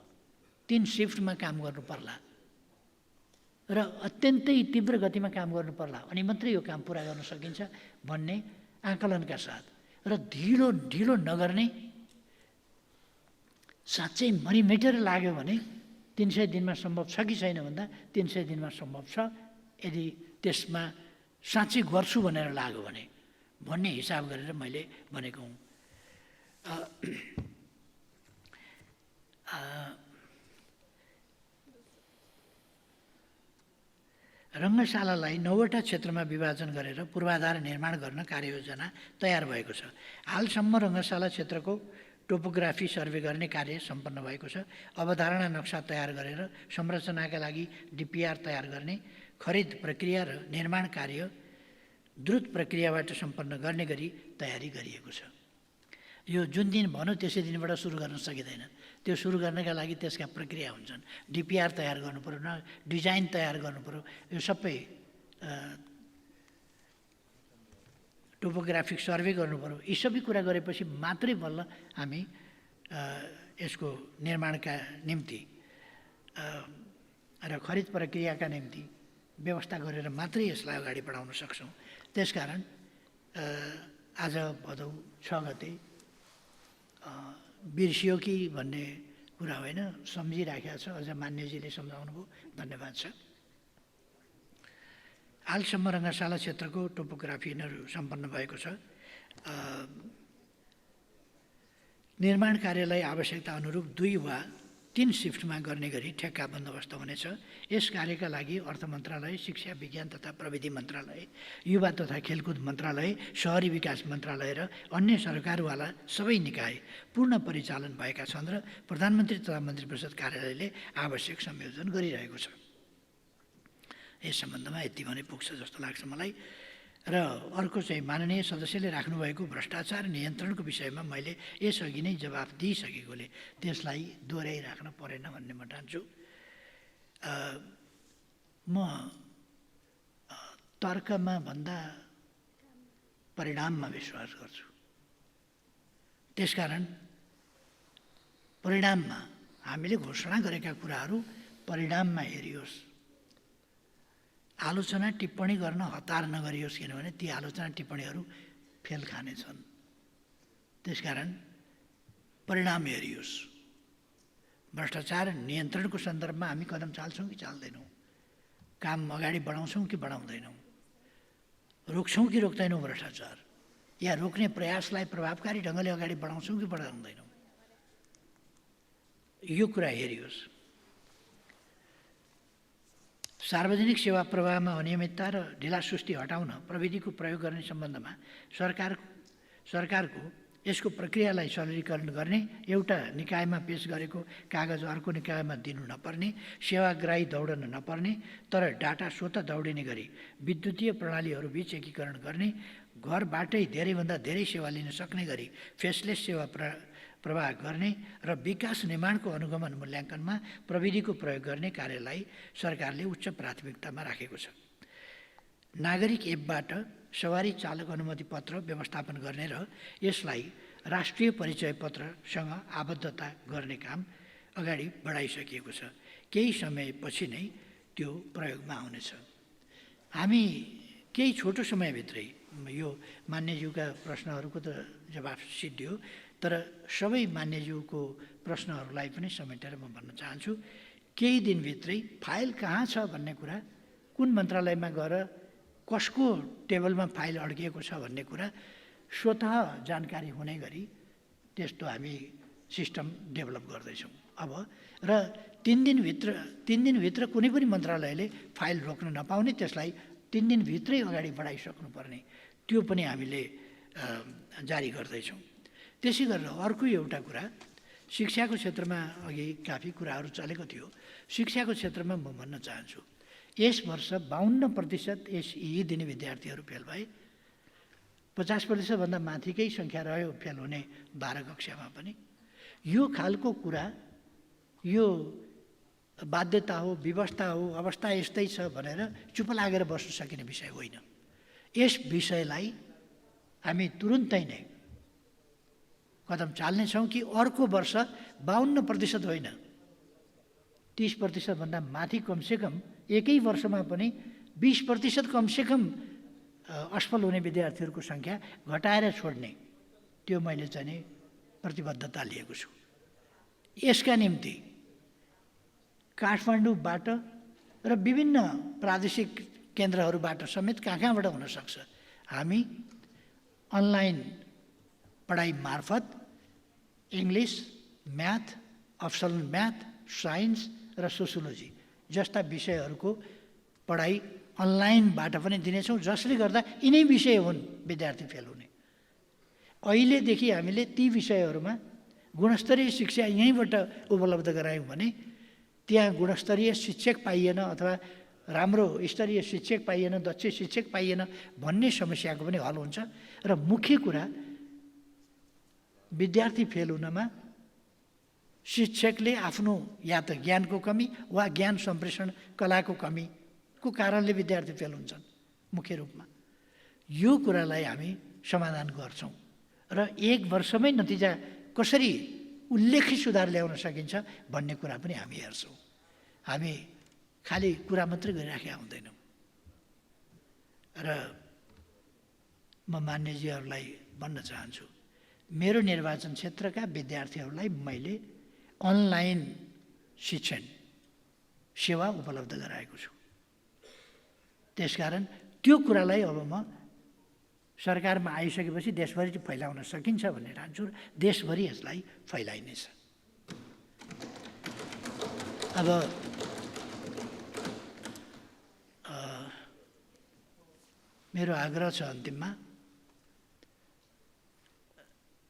3 सिफ्टमा काम गर्नु पर्ला र अत्यन्तै तीव्र गतिमा काम गर्नु पर्ला, अनि मात्रै यो काम पुरा गर्न सकिन्छ भन्ने आकलनका साथ र ढिलो नगर्ने। साँच्चै मरिमेटेर लाग्यो भने 300 दिनमा सम्भव छ कि छैन भन्दा 300 दिनमा सम्भव छ, यदि त्यसमा साँच्चै गर्छु भनेर लाग्यो भने भन्ने हिसाब गरेर मैले भनेको हुँ। रङ्गशालालाई 9वटा क्षेत्रमा विभाजन गरेर पूर्वाधार निर्माण गर्न कार्ययोजना तयार भएको छ। हालसम्म रङ्गशाला क्षेत्रको टोपोग्राफी सर्वे गर्ने कार्य सम्पन्न भएको छ। अवधारणा नक्सा तयार गरेर संरचनाका लागि डिपिआर तयार गर्ने, खरिद प्रक्रिया र निर्माण कार्य द्रुत प्रक्रियाबाट सम्पन्न गर्ने गरी तयारी गरिएको छ। यो जुन दिन भन्यो त्यसै दिनबाट सुरु गर्न सकिँदैन, त्यो सुरु गर्नका लागि त्यसका प्रक्रिया हुन्छन्। डिपिआर तयार गर्नु पर्यो, डिजाइन तयार गर्नु पर्यो, यो सबै टोपोग्राफिक सर्वे गर्नु पर्यो। यी सबै कुरा गरेपछि मात्रै बल्ल हामी यसको निर्माणका निम्ति र खरिद प्रक्रियाका निम्ति व्यवस्था गरेर मात्रै यसलाई अगाडि बढाउन सक्छौँ। त्यसकारण आज भदौ 6 गते बिर्सियो कि भन्ने कुरा होइन, सम्झिराखेको छ। अझ मान्यजीले सम्झाउनु भयो, धन्यवाद छ। हालसम्म रङ्गशाला क्षेत्रको टोपोग्राफी सम्पन्न भएको छ। निर्माण कार्यलाई आवश्यकता अनुरूप 2 वा 3 सिफ्टमा गर्ने गरी ठेक्का बन्दोबस्त हुनेछ। यस कार्यका लागि अर्थ मन्त्रालय, शिक्षा विज्ञान तथा प्रविधि मन्त्रालय, युवा तथा खेलकुद मन्त्रालय, शहरी विकास मन्त्रालय र अन्य सरकारवाला सबै निकाय पूर्ण परिचालन भएका छन् र प्रधानमन्त्री तथा मन्त्री परिषद कार्यालयले आवश्यक संयोजन गरिरहेको छ। यस सम्बन्धमा यति भने पुग्छ जस्तो लाग्छ मलाई। र अर्को चाहिँ माननीय सदस्यले राख्नुभएको भ्रष्टाचार नियन्त्रणको विषयमा मैले यसअघि नै जवाफ दिइसकेकोले त्यसलाई दोहोऱ्याइराख्न परेन भन्ने म ठान्छु। म तर्कमा भन्दा परिणाममा विश्वास गर्छु। त्यसकारण परिणाममा हामीले घोषणा गरेका कुराहरू परिणाममा हेरियोस्, आलोचना टिप्पणी गर्न हतार नगरियोस्, किनभने ती आलोचना टिप्पणीहरू फेल खानेछन्। त्यसकारण परिणाम हेरियोस्। भ्रष्टाचार नियन्त्रणको सन्दर्भमा हामी कदम चाल्छौँ कि चाल्दैनौँ, काम अगाडि बढाउँछौँ कि बढाउँदैनौँ, रोक्छौँ कि रोक्दैनौँ भ्रष्टाचार, या रोक्ने प्रयासलाई प्रभावकारी ढङ्गले अगाडि बढाउँछौँ कि बढाउँदैनौँ, यो कुरा हेरियोस्। सार्वजनिक सेवा प्रवाहमा अनियमितता र ढिलासुस्ती हटाउन प्रविधिको प्रयोग गर्ने सम्बन्धमा सरकारको यसको प्रक्रियालाई सरलीकरण गर्ने, एउटा निकायमा पेश गरेको कागज अर्को निकायमा दिनु नपर्ने, सेवाग्राही दौडन नपर्ने तर डाटा स्वतः दौडिने गरी विद्युतीय प्रणालीहरू बीच एकीकरण गर्ने, घरबाटै धेरैभन्दा धेरै सेवा लिन सक्ने गरी फेसलेस सेवा प्रवाह गर्ने र विकास निर्माणको अनुगमन मूल्याङ्कनमा प्रविधिको प्रयोग गर्ने कार्यलाई सरकारले उच्च प्राथमिकतामा राखेको छ। नागरिक एपबाट सवारी चालक अनुमति पत्र व्यवस्थापन गर्ने र यसलाई राष्ट्रिय परिचय पत्रसँग आबद्धता गर्ने काम अगाडि बढाइसकिएको छ। केही समयपछि नै त्यो प्रयोगमा आउनेछ। हामी केही छोटो समयभित्रै, यो मान्यज्यूका प्रश्नहरूको त जवाफ सिद्धियो, तर सबै मान्यज्यूको प्रश्नहरूलाई पनि समेटेर म भन्न चाहन्छु, केही दिनभित्रै फाइल कहाँ छ भन्ने कुरा, कुन मन्त्रालयमा गएर कसको टेबलमा फाइल अड्किएको छ भन्ने कुरा स्वतः जानकारी हुने गरी त्यस्तो हामी सिस्टम डेभलप गर्दैछौँ अब। र 3 दिनभित्र कुनै पनि मन्त्रालयले फाइल रोक्न नपाउने, त्यसलाई 3 दिनभित्रै अगाडि बढाइसक्नुपर्ने, त्यो पनि हामीले जारी गर्दैछौँ। त्यसै गरेर अर्को एउटा कुरा, शिक्षाको क्षेत्रमा अघि काफी कुराहरू चलेको थियो। शिक्षाको क्षेत्रमा म भन्न चाहन्छु, यस वर्ष 52% एसई दिने विद्यार्थीहरू फेल भए। 50%भन्दा माथिकै सङ्ख्या रह्यो फेल हुने 12 कक्षामा पनि। यो खालको कुरा, यो बाध्यता हो, व्यवस्था हो, अवस्था यस्तै छ भनेर चुप लागेर बस्न सकिने विषय होइन। यस विषयलाई हामी तुरुन्तै नै कदम चाल्नेछौँ कि अर्को वर्ष 52% होइन, 30% भन्दा माथि कमसेकम एकै वर्षमा पनि 20% कमसेकम असफल हुने विद्यार्थीहरूको सङ्ख्या घटाएर छोड्ने, त्यो मैले चाहिँ प्रतिबद्धता लिएको छु। यसका निम्ति काठमाडौँबाट र विभिन्न प्रादेशिक केन्द्रहरूबाट समेत कहाँबाट हुनसक्छ हामी अनलाइन पढाइ मार्फत English, math, optional math, science र सोसियोलोजी जस्ता विषयहरूको पढाइ अनलाइनबाट पनि दिनेछौँ, जसले गर्दा यिनै विषय हुन् विद्यार्थी फेल हुने। अहिलेदेखि हामीले ती विषयहरूमा गुणस्तरीय शिक्षा यहीँबाट उपलब्ध गरायौँ भने त्यहाँ गुणस्तरीय शिक्षक पाइएन अथवा राम्रो स्तरीय शिक्षक पाइएन, दक्ष शिक्षक पाइएन भन्ने समस्याको पनि हल हुन्छ। र मुख्य कुरा, विद्यार्थी फेल हुनमा शिक्षकले आफ्नो या त ज्ञानको कमी वा ज्ञान सम्प्रेषण कलाको कमीको कारणले विद्यार्थी फेल हुन्छन् मुख्य रूपमा। यो कुरालाई हामी समाधान गर्छौँ र 1 वर्षमै नतिजा कसरी उल्लेख्य सुधार ल्याउन सकिन्छ भन्ने कुरा पनि हामी हेर्छौँ। हामी खालि कुरा मात्रै गरिराखेका हुँदैनौँ। र म मान्यजीहरूलाई भन्न चाहन्छु, मेरो निर्वाचन क्षेत्रका विद्यार्थीहरूलाई मैले अनलाइन शिक्षण सेवा उपलब्ध गराएको छु। त्यसकारण त्यो कुरालाई अब म सरकारमा आइसकेपछि देशभरि फैलाउन सकिन्छ भन्ने ठान्छु र देशभरि यसलाई फैलाइनेछ। अब मेरो आग्रह छ अन्तिममा,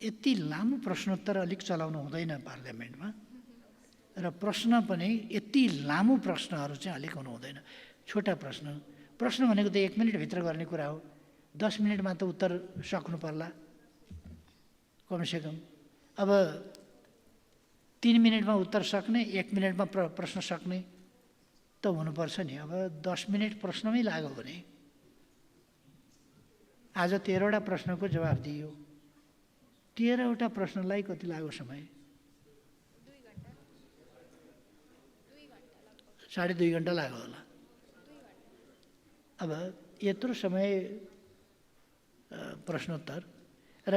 यति लामो प्रश्नोत्तर अलिक चलाउनु हुँदैन पार्लियामेन्टमा, र प्रश्न पनि यति लामो प्रश्नहरू चाहिँ अलिक हुनु हुँदैन। छोटा प्रश्न भनेको त 1 मिनटभित्र गर्ने कुरा हो। 10 मिनटमा त उत्तर सक्नु पर्ला कमसेकम। अब 3 मिनटमा उत्तर सक्ने, 1 मिनटमा प्रश्न सक्ने त हुनुपर्छ नि। अब 10 मिनट प्रश्नमै लाग्यो भने आज 13वटा प्रश्नको जवाफ दियो। 13वटा प्रश्नलाई कति लाग्यो समय? 2.5 घन्टा लाग्यो होला। अब यत्रो समय प्रश्नोत्तर र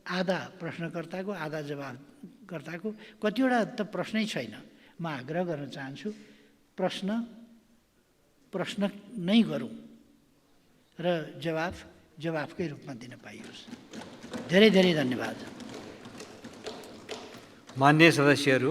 आधा प्रश्नकर्ताको आधा जवाफकर्ताको, कतिवटा त प्रश्नै छैन। म आग्रह गर्न चाहन्छु, प्रश्न नै गरौँ र जवाफकै रूपमा दिन पाइयोस्। धेरै धेरै धन्यवाद। मान्य सदस्यहरू,